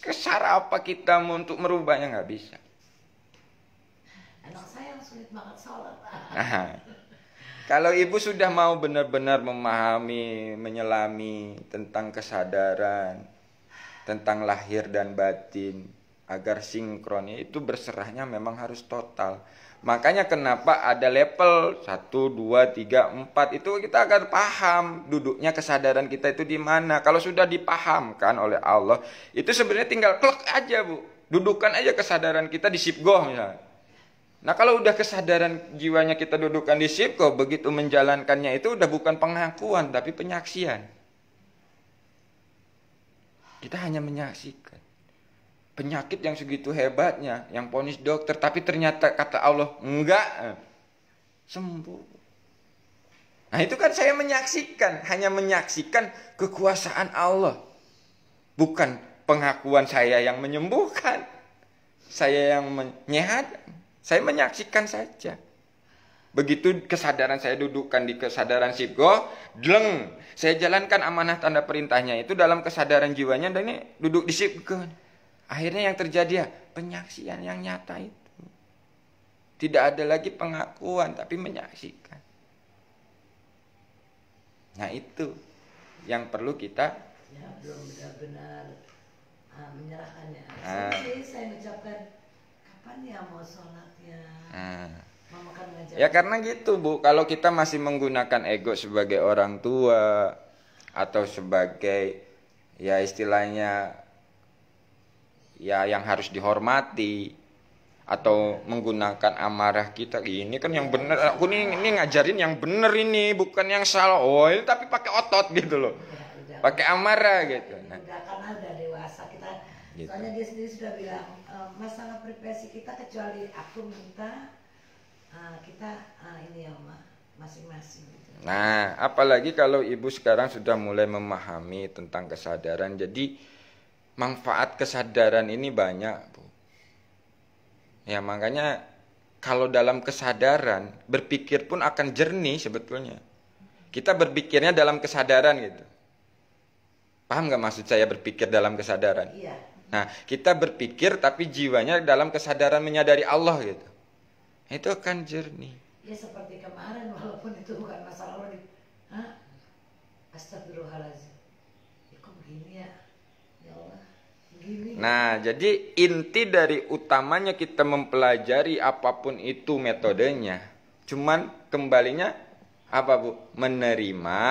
kesar apa kita untuk merubahnya, nggak bisa. Anak saya sulit banget sholat. Kalau ibu sudah mau benar-benar memahami, menyelami tentang kesadaran, tentang lahir dan batin, agar sinkronnya itu berserahnya memang harus total. Makanya kenapa ada level 1, 2, 3, 4 itu kita akan paham duduknya kesadaran kita itu di mana. Kalau sudah dipahamkan oleh Allah, itu sebenarnya tinggal klik aja, Bu. Dudukan aja kesadaran kita di sibgoh misalnya. Nah kalau udah kesadaran jiwanya kita dudukan di sibgoh, begitu menjalankannya itu udah bukan pengakuan tapi penyaksian. Kita hanya menyaksikan. Penyakit yang segitu hebatnya, yang vonis dokter, tapi ternyata kata Allah enggak, sembuh. Nah itu kan saya menyaksikan, hanya menyaksikan kekuasaan Allah, bukan pengakuan saya yang menyembuhkan, saya yang menyehatkan. Saya menyaksikan saja. Begitu kesadaran saya dudukkan di kesadaran sibgoh, dleng, saya jalankan amanah tanda perintahnya itu dalam kesadaran jiwanya, dan ini duduk di sibgoh. Akhirnya yang terjadi ya penyaksian yang nyata itu. Tidak ada lagi pengakuan tapi menyaksikan. Nah itu yang perlu kita belum benar-benar menyerahkannya. Saya mengucapkan kapan ya mau sholatnya. Ya karena gitu, Bu. Kalau kita masih menggunakan ego sebagai orang tua atau sebagai ya istilahnya ya yang harus dihormati, atau menggunakan amarah kita, ini kan yang benar, aku ini ngajarin yang benar ini, bukan yang salah. Oh ini tapi pakai otot gitu loh, pakai amarah gitu. Nah, karena udah dewasa kita, gitu. Soalnya dia sendiri sudah bilang masalah privasi kita kecuali aku minta kita ini ya masing-masing. Gitu. Nah apalagi kalau ibu sekarang sudah mulai memahami tentang kesadaran, jadi manfaat kesadaran ini banyak, Bu. Ya makanya kalau dalam kesadaran berpikir pun akan jernih sebetulnya. Kita berpikirnya dalam kesadaran gitu. Paham nggak maksud saya berpikir dalam kesadaran? Iya. Nah, kita berpikir tapi jiwanya dalam kesadaran menyadari Allah gitu. Itu akan jernih. Ya seperti kemarin walaupun itu bukan masalah Allah. Hah? Astagfirullahaladzim. Ya kok begini ya? Ya Allah. Begini. Nah, jadi inti dari utamanya kita mempelajari apapun itu metodenya. Cuman kembalinya apa Bu? Menerima,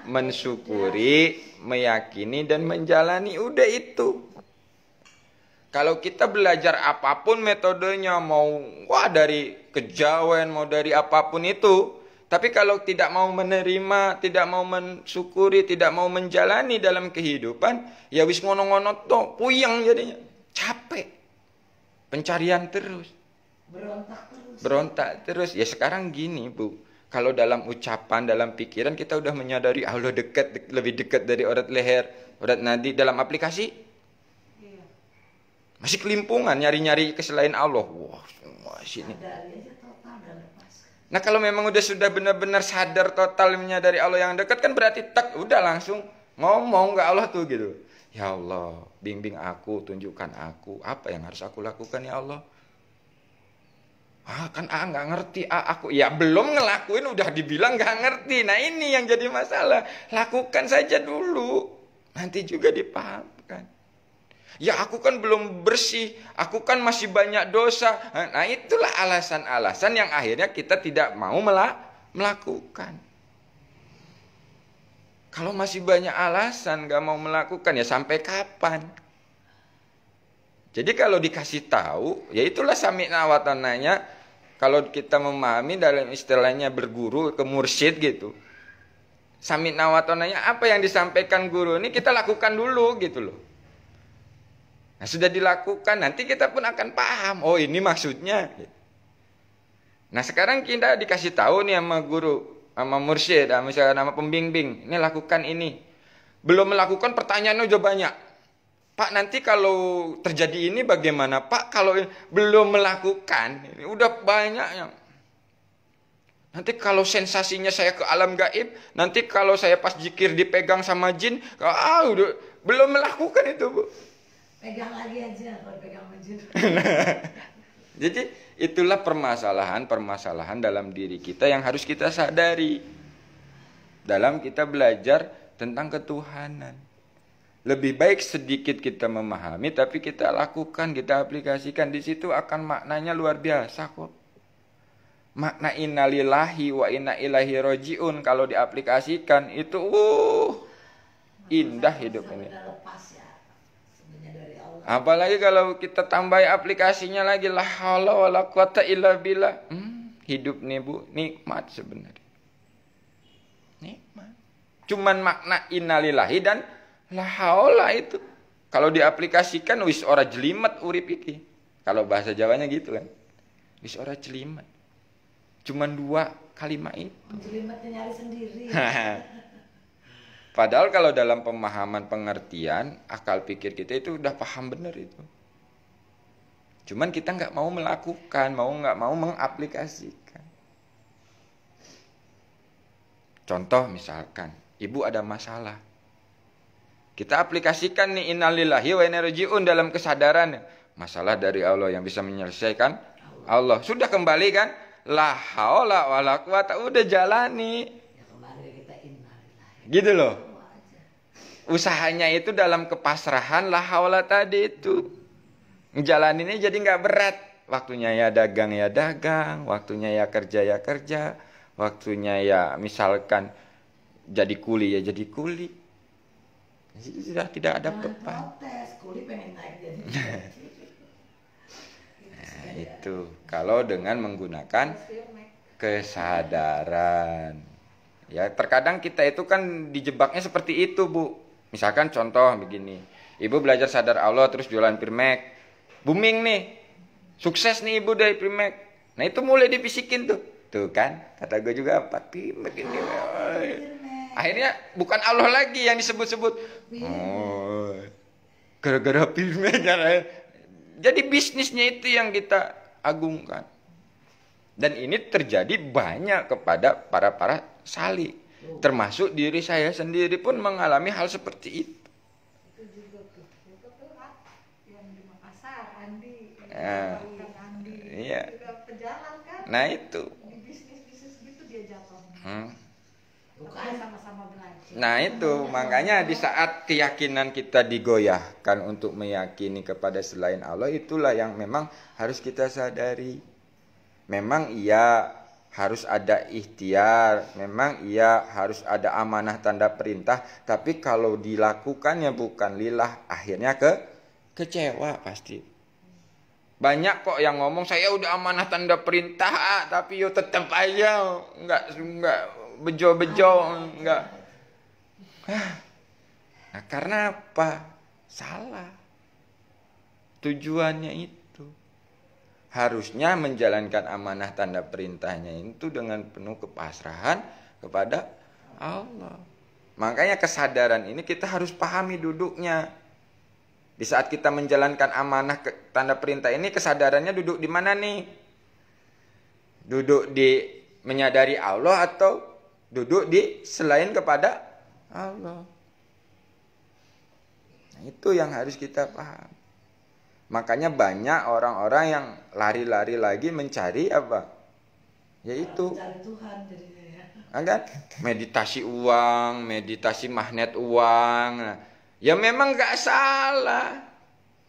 mensyukuri, meyakini dan menjalani, udah itu. Kalau kita belajar apapun metodenya, mau dari kejawen, mau dari apapun itu, tapi kalau tidak mau menerima, tidak mau mensyukuri, tidak mau menjalani dalam kehidupan, ya wis ngono-ngono toh, puyeng jadinya, capek, pencarian terus, berontak terus. Ya sekarang gini Bu, kalau dalam ucapan, dalam pikiran kita udah menyadari Allah dekat, lebih dekat dari urat leher, urat nadi. Dalam aplikasi masih kelimpungan, nyari-nyari ke selain Allah. Wah, semua sini. Nah kalau memang sudah benar-benar sadar total menyadari Allah yang dekat, kan berarti udah langsung ngomong ke Allah tuh gitu. Ya Allah, bimbing aku, tunjukkan aku apa yang harus aku lakukan ya Allah. Kan nggak ngerti, aku ya belum ngelakuin udah dibilang nggak ngerti. Nah ini yang jadi masalah. Lakukan saja dulu, nanti juga dipahamkan. Ya aku kan belum bersih, aku kan masih banyak dosa. Nah itulah alasan-alasan yang akhirnya kita tidak mau melakukan. Kalau masih banyak alasan nggak mau melakukan, ya sampai kapan? Jadi kalau dikasih tahu, ya itulah sami'na wa ta'nanya. Kalau kita memahami dalam istilahnya berguru ke mursyid gitu. Sami'na wa ta'nanya, apa yang disampaikan guru ini kita lakukan dulu gitu loh. Nah sudah dilakukan, nanti kita pun akan paham. Oh ini maksudnya. Nah sekarang kita dikasih tahu nih sama guru, sama mursyid, misalnya nama pembimbing. Ini lakukan ini. Belum melakukan, pertanyaannya udah banyak. Pak nanti kalau terjadi ini bagaimana Pak? Kalau belum melakukan, ini udah banyak yang. Nanti kalau sensasinya saya ke alam gaib, nanti kalau saya pas zikir dipegang sama jin, udah belum melakukan itu Bu. Pegang lagi aja kalau pegang jin. Jadi itulah permasalahan dalam diri kita yang harus kita sadari dalam kita belajar tentang ketuhanan. Lebih baik sedikit kita memahami, tapi kita lakukan, kita aplikasikan. Di situ akan maknanya luar biasa kok. Makna innalillahi wa inna ilaihi rojiun kalau diaplikasikan itu indah hidup ini. Apalagi kalau kita tambahi aplikasinya lagi, la haula wala quwata illa billah. Hidup nih Bu, nikmat sebenarnya. Nikmat. Cuman makna innalillahi dan la haula itu kalau diaplikasikan wis ora jelimet urip iki. Kalau bahasa Jawanya gitu kan. Wis ora jelimet. Cuman 2 kalimat itu. Jelimetnya nyari sendiri. Padahal kalau dalam pemahaman pengertian, akal pikir kita itu udah paham benar itu. Cuman kita nggak mau melakukan, nggak mau mengaplikasikan. Contoh misalkan, ibu ada masalah. Kita aplikasikan nih innalillahi wa inna ilaihi raji'un dalam kesadaran. Masalah dari Allah yang bisa menyelesaikan Allah. Sudah kembali kan? La haula wala quwata, udah jalani. Gitu loh. Usahanya itu dalam kepasrahan la haula tadi itu. Ngejalaninnya jadi nggak berat. Waktunya ya dagang, waktunya ya kerja, waktunya ya misalkan jadi kuli ya jadi kuli. Jadi sudah tidak ada beban. Kuli pengen naik jadi. Nah, itu kalau dengan menggunakan kesadaran. Ya terkadang kita itu kan dijebaknya seperti itu Bu. Misalkan contoh begini, ibu belajar sadar Allah terus jualan Primek, booming nih, sukses nih ibu dari Primek. Nah itu mulai dipisikin tuh kan, kata gue juga apa Primek ini. Akhirnya bukan Allah lagi yang disebut-sebut. Oh, gara-gara Primek. Jadi bisnisnya itu yang kita agungkan. Dan ini terjadi banyak kepada para salik. Termasuk diri saya sendiri pun mengalami hal seperti itu. Kang Andi Iya. juga pejalan kan, Nah itu. di bisnis gitu dia jatuh. Bukan. Tapi sama-sama belajar. Nah itu makanya di saat keyakinan kita digoyahkan untuk meyakini kepada selain Allah, itulah yang memang harus kita sadari. Memang iya harus ada ikhtiar, memang iya harus ada amanah tanda perintah, tapi kalau dilakukannya bukan lillah, akhirnya kecewa pasti. Banyak kok yang ngomong saya udah amanah tanda perintah, tapi yo tetap aja enggak bejo-bejo, enggak. Nah, karena apa? Salah. Tujuannya itu. Harusnya menjalankan amanah tanda perintahnya itu dengan penuh kepasrahan kepada Allah. Makanya kesadaran ini kita harus pahami duduknya. Di saat kita menjalankan amanah tanda perintah ini, kesadarannya duduk di mana nih? Duduk di menyadari Allah atau duduk di selain kepada Allah? Nah, itu yang harus kita paham. Makanya banyak orang-orang yang lari-lari lagi mencari apa? Yaitu Mencari Tuhan jadinya ya. kan? Meditasi uang, meditasi magnet uang. Nah, ya memang gak salah.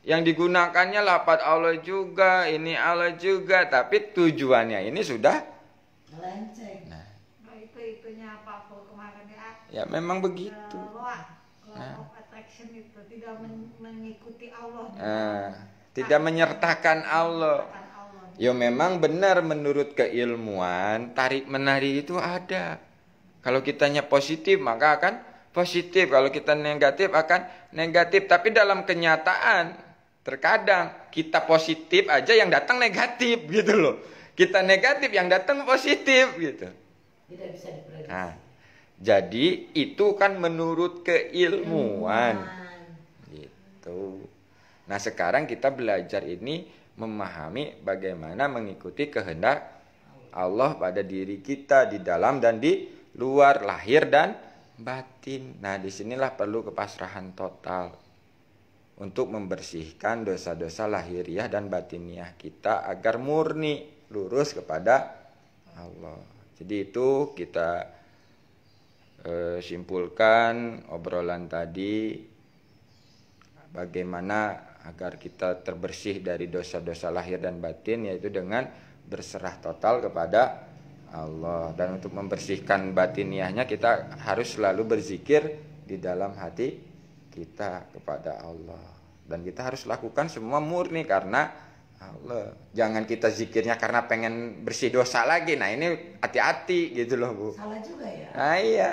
Yang digunakannya lafaz Allah juga, ini Allah juga, tapi tujuannya ini sudah Melenceng. Nah, Itunya Pak Pul kemarin ya ya. memang begitu. Law of attraction itu tidak mengikuti Allah. Tidak menyertakan Allah. Ya memang benar menurut keilmuan tarik menarik itu ada. Kalau kitanya positif maka akan positif, kalau kita negatif akan negatif. Tapi dalam kenyataan terkadang kita positif aja yang datang negatif gitu loh. Kita negatif yang datang positif gitu. Tidak bisa diprediksi. Nah, jadi itu kan menurut keilmuan. Gitu. Nah sekarang kita belajar ini memahami bagaimana mengikuti kehendak Allah pada diri kita di dalam dan di luar, lahir dan batin. Nah disinilah perlu kepasrahan total untuk membersihkan dosa-dosa lahiriah dan batiniah kita agar murni lurus kepada Allah. Jadi itu kita simpulkan obrolan tadi, bagaimana agar kita terbersih dari dosa-dosa lahir dan batin, yaitu dengan berserah total kepada Allah. Dan untuk membersihkan batiniahnya kita harus selalu berzikir di dalam hati kita kepada Allah. Dan kita harus lakukan semua murni karena Allah. Jangan kita zikirnya karena pengen bersih dosa lagi. Nah ini hati-hati gitu loh Bu. Salah juga ya. Nah iya.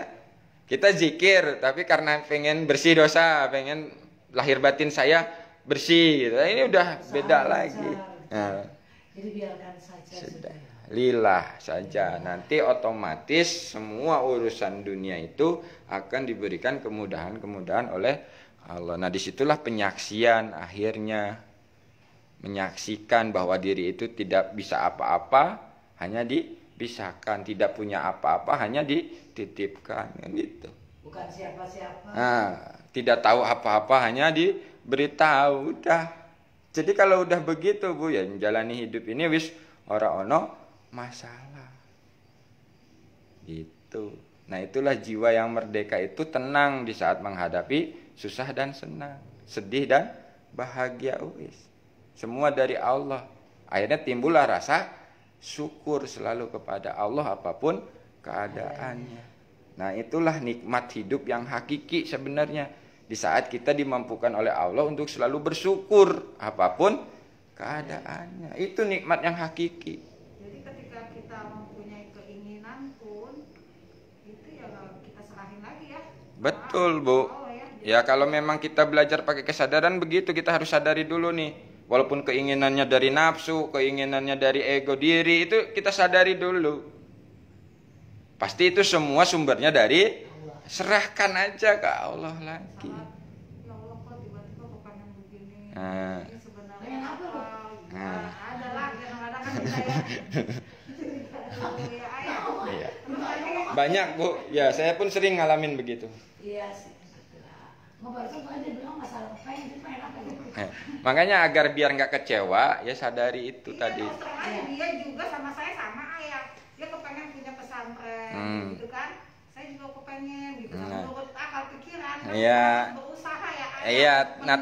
Kita zikir tapi karena pengen bersih dosa, pengen lahir batin saya bersih gitu. Ini udah beda lagi. Nah, jadi biarkan saja sudah. Lillah saja. Nanti otomatis semua urusan dunia itu akan diberikan kemudahan-kemudahan oleh Allah. Nah disitulah penyaksian akhirnya. Menyaksikan bahwa diri itu tidak bisa apa-apa, hanya dipisahkan. Tidak punya apa-apa, hanya dititipkan. Gitu. Bukan siapa-siapa. Nah, tidak tahu apa-apa, hanya diberitahu. Udah. Jadi kalau udah begitu Bu, ya menjalani hidup ini wis ora ono masalah. Gitu. Nah itulah jiwa yang merdeka itu tenang di saat menghadapi susah dan senang, sedih dan bahagia. Wis. Semua dari Allah. Akhirnya timbullah rasa syukur selalu kepada Allah apapun keadaannya. Nah itulah nikmat hidup yang hakiki sebenarnya. Di saat kita dimampukan oleh Allah untuk selalu bersyukur apapun keadaannya. Itu nikmat yang hakiki. Jadi ketika kita mempunyai keinginan pun itu ya kita serahin lagi ya. Betul Bu. Ya kalau memang kita belajar pakai kesadaran begitu, kita harus sadari dulu nih. Walaupun keinginannya dari nafsu, keinginannya dari ego diri, itu kita sadari dulu. Pasti itu semua sumbernya dari serahkan aja ke Allah lagi. Ya Allah kok tiba-tiba kok pengen begini. Nah. Ini sebenarnya Pengen apa, Bu? ada lah kadang-kadang kan kita ya. Iya. Banyak Bu. Ya saya pun sering ngalamin begitu. Iya sih. Nggak barusan makanya dia bilang masalah pengen, dia pengen apa gitu. Makanya agar biar nggak kecewa, ya sadari itu Iya, tadi. terus terang aja dia juga sama saya sama ayah. Dia kepengen punya pesantren gitu kan. Saya juga kepengen gitu. Menurut akal pikiran kan Iya. berusaha ya. Iya, nah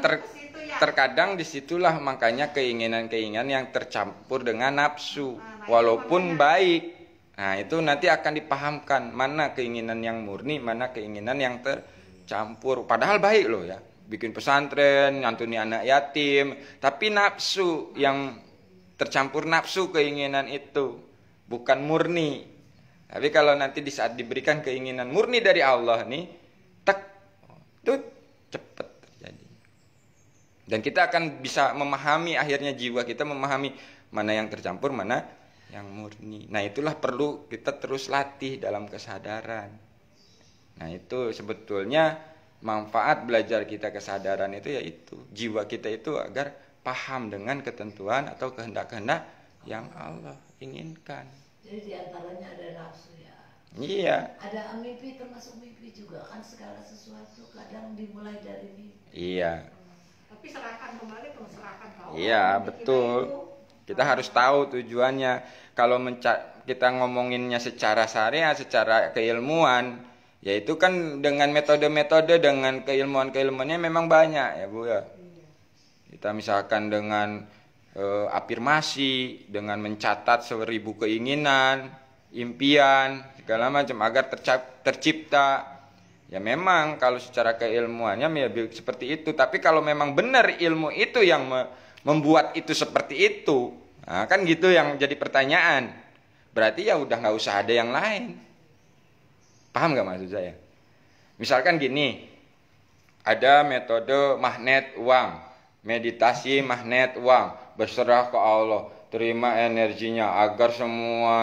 Ya. terkadang disitulah makanya keinginan-keinginan yang tercampur dengan nafsu, walaupun baik. Nah itu nanti akan dipahamkan mana keinginan yang murni, mana keinginan yang tercampur. Padahal baik loh ya, bikin pesantren, nyantuni anak yatim, tapi nafsu yang tercampur nafsu keinginan itu, bukan murni. Tapi kalau nanti di saat diberikan keinginan murni dari Allah nih, tek, itu cepet terjadi. Dan kita akan bisa memahami, akhirnya jiwa kita memahami mana yang tercampur, mana yang murni. Nah itulah perlu kita terus latih dalam kesadaran. Nah itu sebetulnya manfaat belajar kita kesadaran itu yaitu jiwa kita itu agar paham dengan ketentuan atau kehendak-kehendak yang Allah inginkan. Jadi diantaranya ada nafsu ya. Iya. Ada mimpi, termasuk mimpi juga kan, segala sesuatu kadang dimulai dari mimpi. Iya. Tapi serahkan kembali, serahkan ke Allah. Iya betul. Kita harus tahu tujuannya. Kalau kita ngomonginnya secara syariat, secara keilmuan, yaitu kan dengan metode-metode, dengan keilmuan-keilmuannya memang banyak ya Bu ya. Kita misalkan dengan afirmasi, dengan mencatat 1000 keinginan, impian, segala macam agar tercipta. Ya memang kalau secara keilmuannya ya seperti itu. Tapi kalau memang benar ilmu itu yang membuat itu seperti itu, nah kan gitu yang jadi pertanyaan. Berarti ya udah nggak usah ada yang lain. Paham nggak maksud saya? Misalkan gini, ada metode magnet uang, meditasi magnet uang, berserah ke Allah, terima energinya agar semua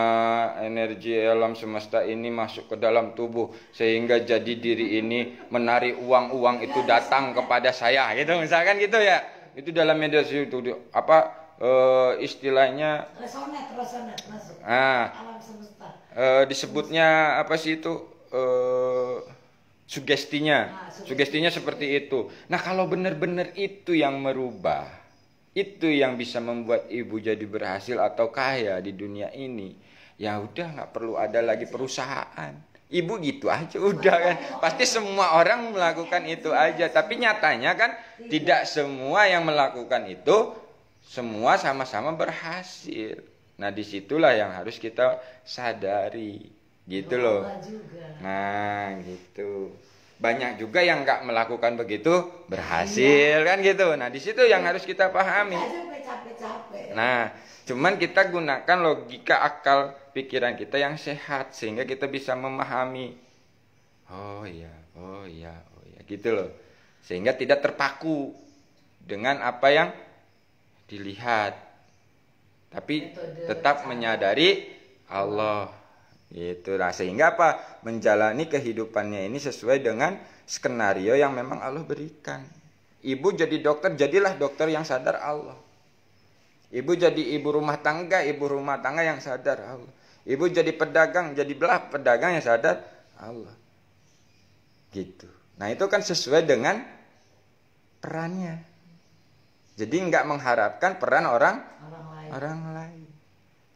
energi alam semesta ini masuk ke dalam tubuh sehingga jadi diri ini menarik uang-uang itu datang kepada saya, gitu misalkan gitu ya. Itu dalam meditasi itu istilahnya Resonet masuk. Ah. Alam semesta. Disebutnya apa sih itu? Sugestinya. Sugestinya seperti itu. Nah, kalau benar-benar itu yang merubah, itu yang bisa membuat ibu jadi berhasil atau kaya di dunia ini, ya udah nggak perlu ada lagi perusahaan. Ibu gitu aja udah kan. Pasti semua orang melakukan itu aja. Tapi nyatanya kan tidak semua yang melakukan itu semua sama-sama berhasil. Nah disitulah yang harus kita sadari. Gitu loh. Nah gitu. Banyak juga yang nggak melakukan begitu berhasil kan gitu. Nah di situ yang harus kita pahami. Nah cuman kita gunakan logika akal pikiran kita yang sehat sehingga kita bisa memahami. Oh iya gitu loh. Sehingga tidak terpaku dengan apa yang dilihat. Tapi tetap menyadari Allah. Itulah sehingga apa? Menjalani kehidupannya ini sesuai dengan skenario yang memang Allah berikan. Ibu jadi dokter, jadilah dokter yang sadar Allah. Ibu jadi ibu rumah tangga yang sadar Allah. Ibu jadi pedagang, jadilah pedagang yang sadar Allah. Gitu. Nah itu kan sesuai dengan perannya. Jadi nggak mengharapkan peran orang lain.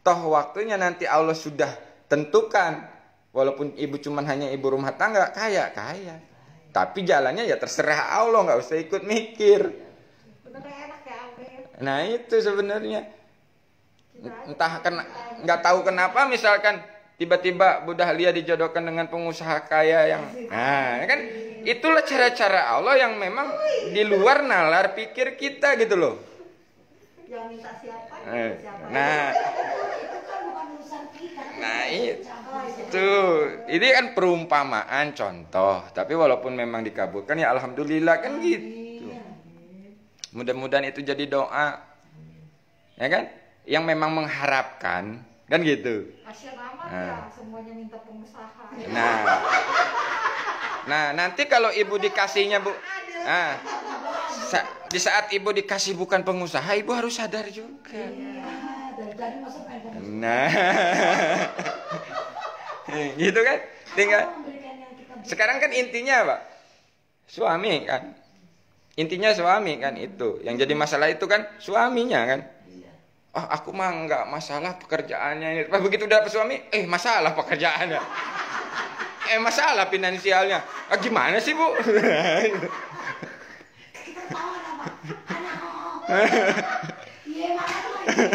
Toh waktunya nanti Allah sudah tentukan. Walaupun ibu cuman hanya ibu rumah tangga, kaya. Tapi jalannya ya terserah Allah, nggak usah ikut mikir. Nah itu sebenarnya. Entah nggak tahu kenapa misalkan tiba-tiba Bu Dahlia dijodohkan dengan pengusaha kaya yang, nah kan itulah cara-cara Allah yang memang di luar nalar pikir kita gitu loh. Yang minta siapa? Nah itu ini kan perumpamaan contoh, tapi walaupun memang dikabulkan ya alhamdulillah kan gitu. Mudah-mudahan itu jadi doa, ya kan? Yang memang mengharapkan kan gitu. Kasian amat ya semuanya minta pengusaha. Nah nanti kalau ibu dikasihnya Bu, di saat ibu dikasih bukan pengusaha, ibu harus sadar juga. Nah, gitu kan? Tinggal. Sekarang kan intinya Pak, Suami kan. Intinya suami kan itu. Yang jadi masalah itu kan suaminya kan. Iya. Oh, aku mah nggak masalah pekerjaannya ini. Pas begitu udah suami, masalah pekerjaannya. Masalah finansialnya. Gimana sih, Bu? Kita tahu apa? Anak iya makanya.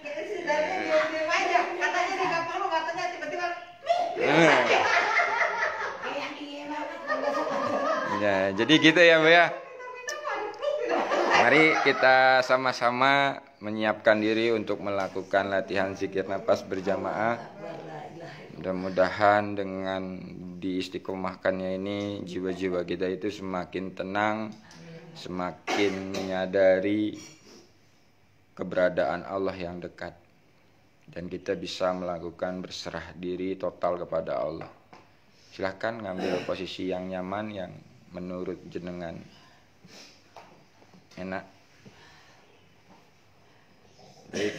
Si Dani diam aja. Katanya dia nggak perlu, katanya tiba-tiba Kayak iya banget nggak sengaja. Ya, jadi gitu ya, Bu ya. Mari kita sama-sama menyiapkan diri untuk melakukan latihan zikir nafas berjamaah. Mudah-mudahan dengan diistiqomahkannya ini jiwa-jiwa kita itu semakin tenang, semakin menyadari keberadaan Allah yang dekat. Dan kita bisa melakukan berserah diri total kepada Allah. Silahkan ngambil posisi yang nyaman, yang menurut jenengan enak. Baik.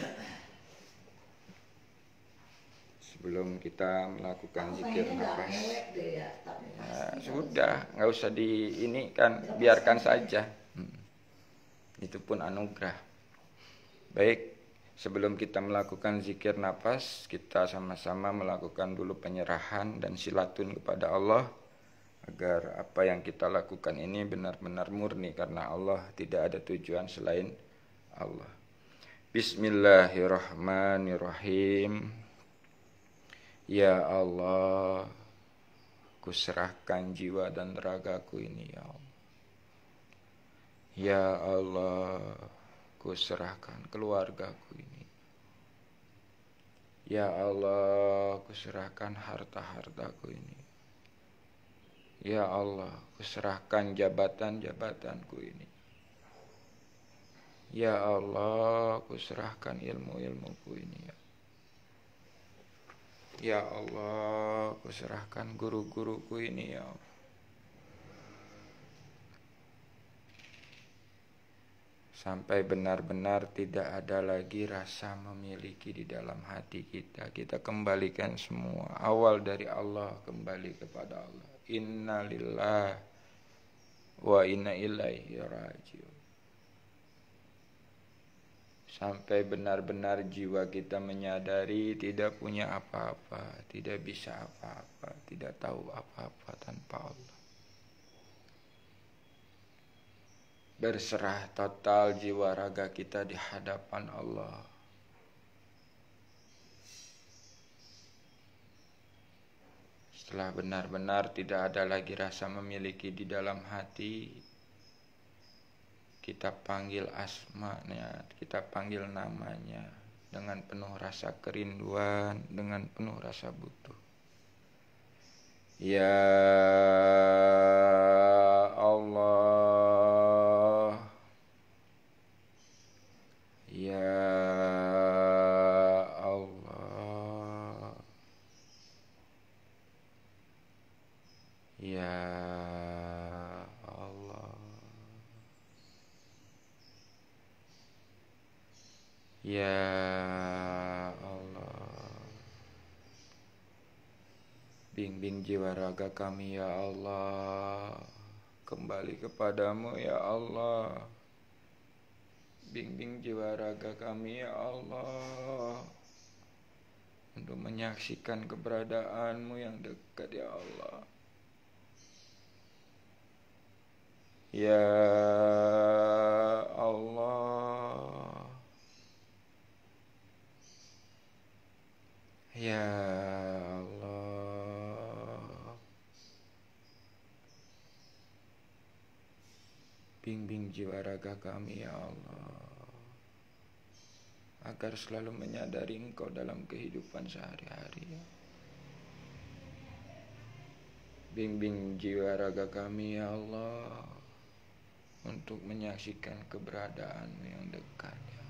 Sebelum kita melakukan zikir nafas, sudah, nggak usah ini kan, biarkan saja. Itu pun anugerah. Baik, sebelum kita melakukan zikir nafas, kita sama-sama melakukan dulu penyerahan dan silatun kepada Allah, agar apa yang kita lakukan ini benar-benar murni karena Allah, tidak ada tujuan selain Allah. Bismillahirrahmanirrahim. Ya Allah, kuserahkan jiwa dan ragaku ini ya Allah. Ya Allah, kuserahkan keluargaku ini. Ya Allah, kuserahkan harta-hartaku ini. Ya Allah, kuserahkan jabatan-jabatanku ini. Ya Allah, kuserahkan ilmu-ilmuku ini ya. Ya Allah, kuserahkan guru-guruku ini ya Allah. Sampai benar-benar tidak ada lagi rasa memiliki di dalam hati kita. Kita kembalikan semua. Awal dari Allah kembali kepada Allah. Inna lillah wa inna ilaihi rajiun. Sampai benar-benar jiwa kita menyadari tidak punya apa-apa, tidak bisa apa-apa, tidak tahu apa-apa tanpa Allah. Berserah total jiwa raga kita di hadapan Allah. Setelah benar-benar tidak ada lagi rasa memiliki di dalam hati, kita panggil asmanya, kita panggil namanya dengan penuh rasa kerinduan, dengan penuh rasa butuh. Ya Allah, Ya Allah, Ya Allah, Ya Allah. Bimbing jiwa raga kami ya Allah, kembali kepadamu ya Allah. Bimbing jiwa raga kami ya Allah, untuk menyaksikan keberadaanmu yang dekat ya Allah. Ya Allah, Ya Allah. Bimbing jiwa raga kami ya Allah, agar selalu menyadari Engkau dalam kehidupan sehari-hari. Bimbing jiwa raga kami ya Allah, untuk menyaksikan keberadaanmu yang dekat ya.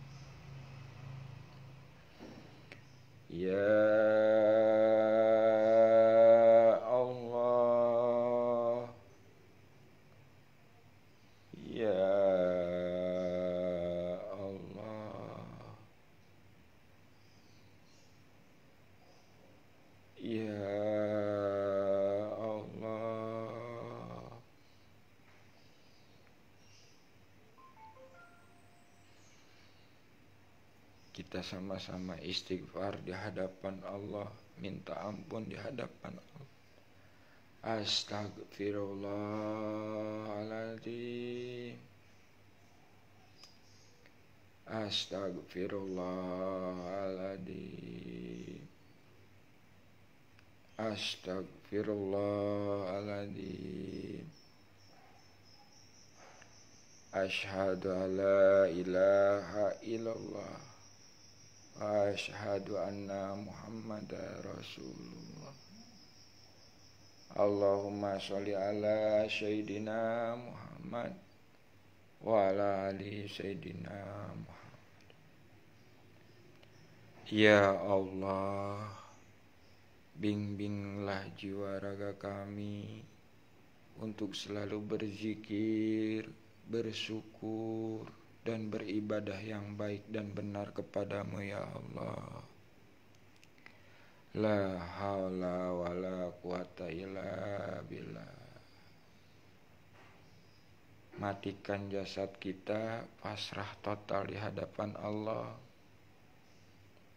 Ya Allah, Ya Allah, Ya Allah, kita sama-sama istighfar di hadapan Allah, minta ampun di hadapan Allah. Astagfirullahaladzim. Astagfirullahaladzim. Astagfirullahaladzim. Asyhadu an la ilaha illallah wa asyhadu anna Muhammadar Rasulullah. Allahumma sholli ala Sayyidina Muhammad wa ala ali Sayyidina Muhammad. Ya Allah, bimbinglah jiwa raga kami untuk selalu berzikir, bersyukur, dan beribadah yang baik dan benar kepadamu ya Allah. La haula wa la quwata illa billah. Matikan jasad kita, pasrah total di hadapan Allah.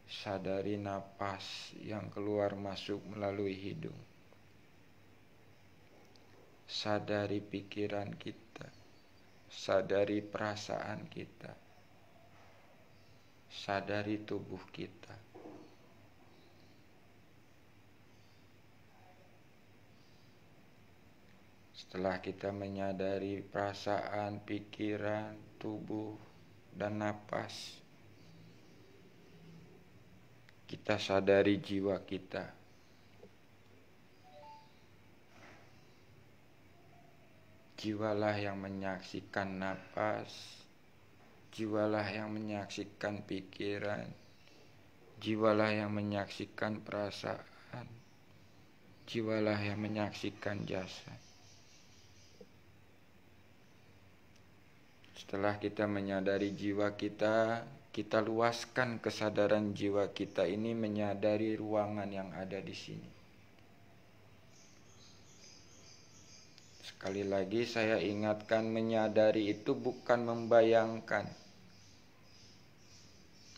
Sadari napas yang keluar masuk melalui hidung. Sadari pikiran kita. Sadari perasaan kita. Sadari tubuh kita. Setelah kita menyadari perasaan, pikiran, tubuh, dan napas, kita sadari jiwa kita. Jiwalah yang menyaksikan napas, jiwalah yang menyaksikan pikiran, jiwalah yang menyaksikan perasaan, jiwalah yang menyaksikan jasad. Setelah kita menyadari jiwa kita, kita luaskan kesadaran jiwa kita ini menyadari ruangan yang ada di sini. Sekali lagi saya ingatkan, menyadari itu bukan membayangkan.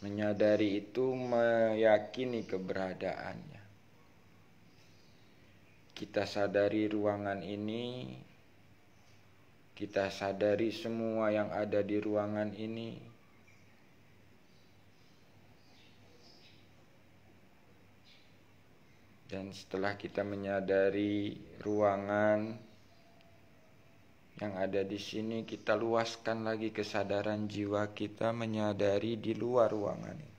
Menyadari itu meyakini keberadaannya. Kita sadari ruangan ini. Kita sadari semua yang ada di ruangan ini. Dan setelah kita menyadari ruangan yang ada di sini, kita luaskan lagi kesadaran jiwa kita menyadari di luar ruangan ini.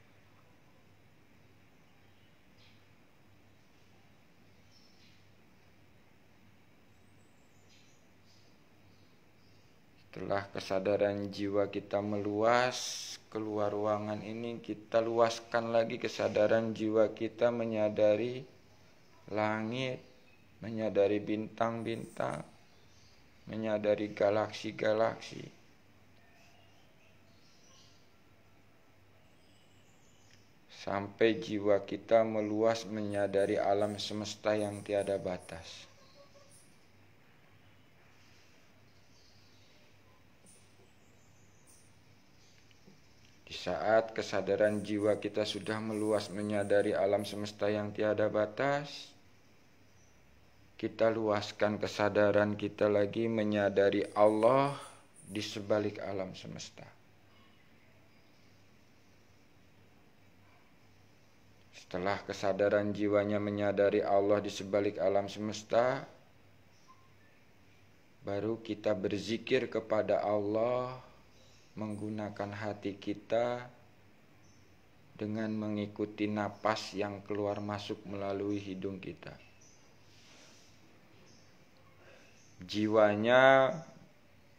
Setelah kesadaran jiwa kita meluas keluar ruangan ini, kita luaskan lagi kesadaran jiwa kita menyadari langit, menyadari bintang-bintang, menyadari galaksi-galaksi. Sampai jiwa kita meluas menyadari alam semesta yang tiada batas. Di saat kesadaran jiwa kita sudah meluas menyadari alam semesta yang tiada batas, kita luaskan kesadaran kita lagi menyadari Allah di sebalik alam semesta. Setelah kesadaran jiwanya menyadari Allah di sebalik alam semesta, baru kita berzikir kepada Allah menggunakan hati kita dengan mengikuti napas yang keluar masuk melalui hidung kita. Jiwanya,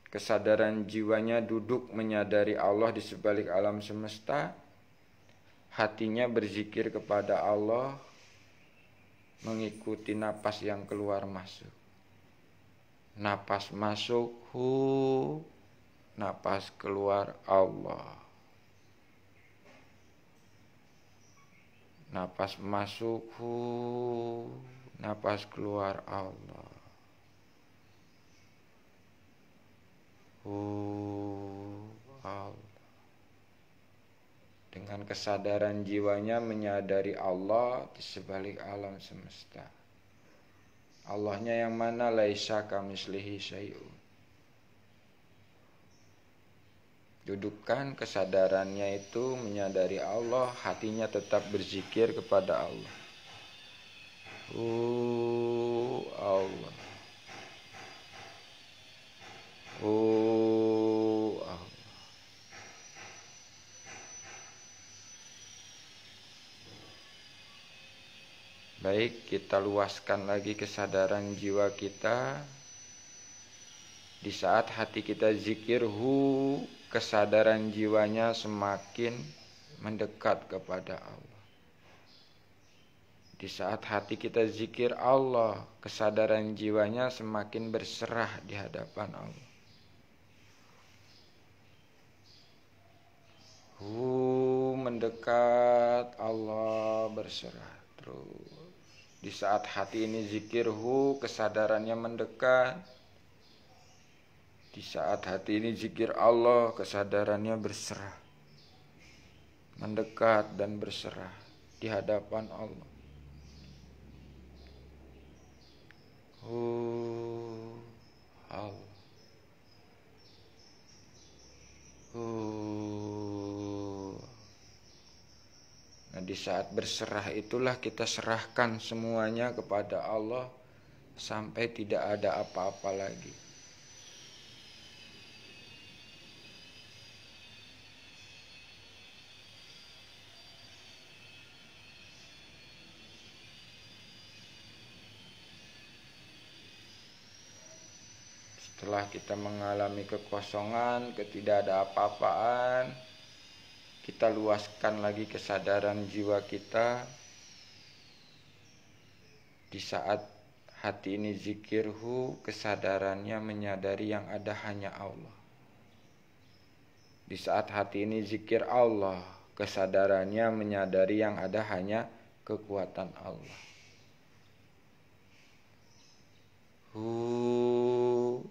kesadaran jiwanya duduk menyadari Allah di sebalik alam semesta. Hatinya berzikir kepada Allah mengikuti napas yang keluar masuk. Napas masuk hu, napas keluar Allah. Napas masuk hu, napas keluar Allah. Hu, Allah. Dengan kesadaran jiwanya menyadari Allah di sebalik alam semesta. Allahnya yang mana? Laisa kamislihi syai'un. Dudukkan kesadarannya itu menyadari Allah, hatinya tetap berzikir kepada Allah. Allah. Allah. Baik, kita luaskan lagi kesadaran jiwa kita. Di saat hati kita zikir, kesadaran jiwanya semakin mendekat kepada Allah. Di saat hati kita zikir Allah, kesadaran jiwanya semakin berserah di hadapan Allah. Mendekat, Allah berserah terus. Di saat hati ini zikir, kesadarannya mendekat. Di saat hati ini zikir Allah, kesadarannya berserah, mendekat dan berserah di hadapan Allah. Allah. Nah, di saat berserah itulah kita serahkan semuanya kepada Allah sampai tidak ada apa-apa lagi. Setelah kita mengalami kekosongan, tidak ada apa-apaan, kita luaskan lagi kesadaran jiwa kita. Di saat hati ini zikir, kesadarannya menyadari yang ada hanya Allah. Di saat hati ini zikir Allah, kesadarannya menyadari yang ada hanya kekuatan Allah.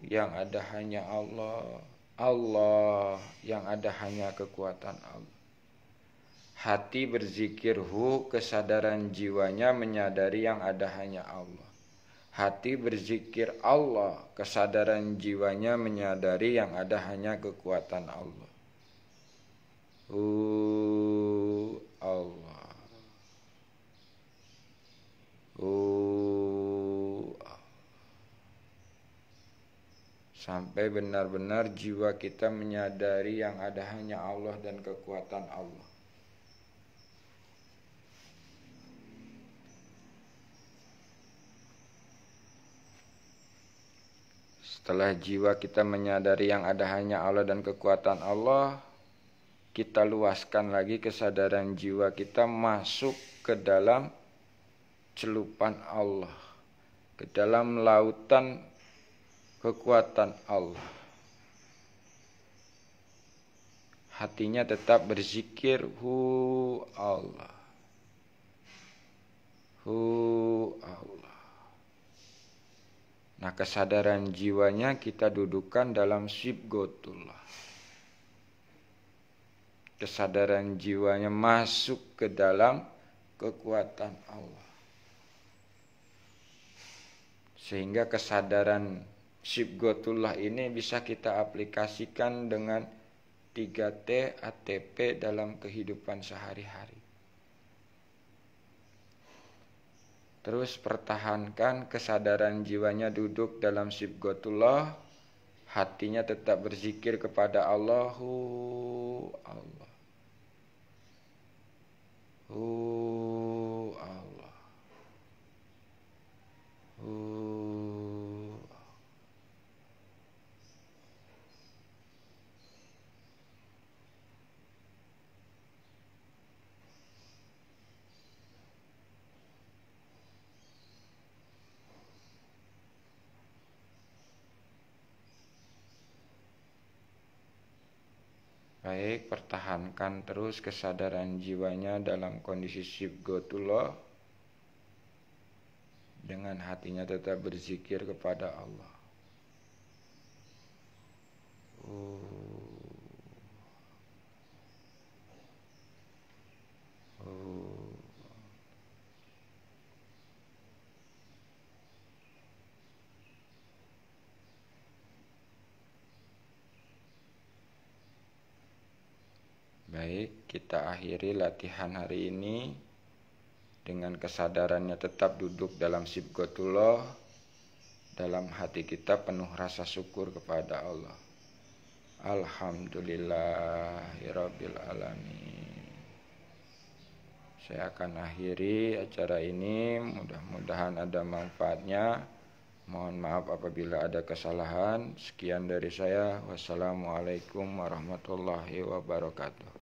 Yang ada hanya Allah. Allah yang ada hanya kekuatan Allah. Hati berzikir, kesadaran jiwanya menyadari yang ada hanya Allah. Hati berzikir Allah, kesadaran jiwanya menyadari yang ada hanya kekuatan Allah. Allah. Sampai benar-benar jiwa kita menyadari yang ada hanya Allah dan kekuatan Allah. Setelah jiwa kita menyadari yang ada hanya Allah dan kekuatan Allah, kita luaskan lagi kesadaran jiwa kita masuk ke dalam celupan Allah, ke dalam lautan kekuatan Allah. Hatinya tetap berzikir, Allah. Allah. Nah, kesadaran jiwanya kita dudukkan dalam sibghatullah. Kesadaran jiwanya masuk ke dalam kekuatan Allah. Sehingga kesadaran sibghatullah ini bisa kita aplikasikan dengan 3T ATP dalam kehidupan sehari-hari. Terus pertahankan kesadaran jiwanya duduk dalam sibghatullah, hatinya tetap berzikir kepada Allah. Allah. Allah. Baik, pertahankan terus kesadaran jiwanya dalam kondisi sibghatullah dengan hatinya tetap berzikir kepada Allah. Baik, kita akhiri latihan hari ini dengan kesadarannya tetap duduk dalam sibghatullah, dalam hati kita penuh rasa syukur kepada Allah. Alhamdulillahirabbil alamin. Saya akan akhiri acara ini, mudah-mudahan ada manfaatnya. Mohon maaf apabila ada kesalahan. Sekian dari saya. Wassalamualaikum warahmatullahi wabarakatuh.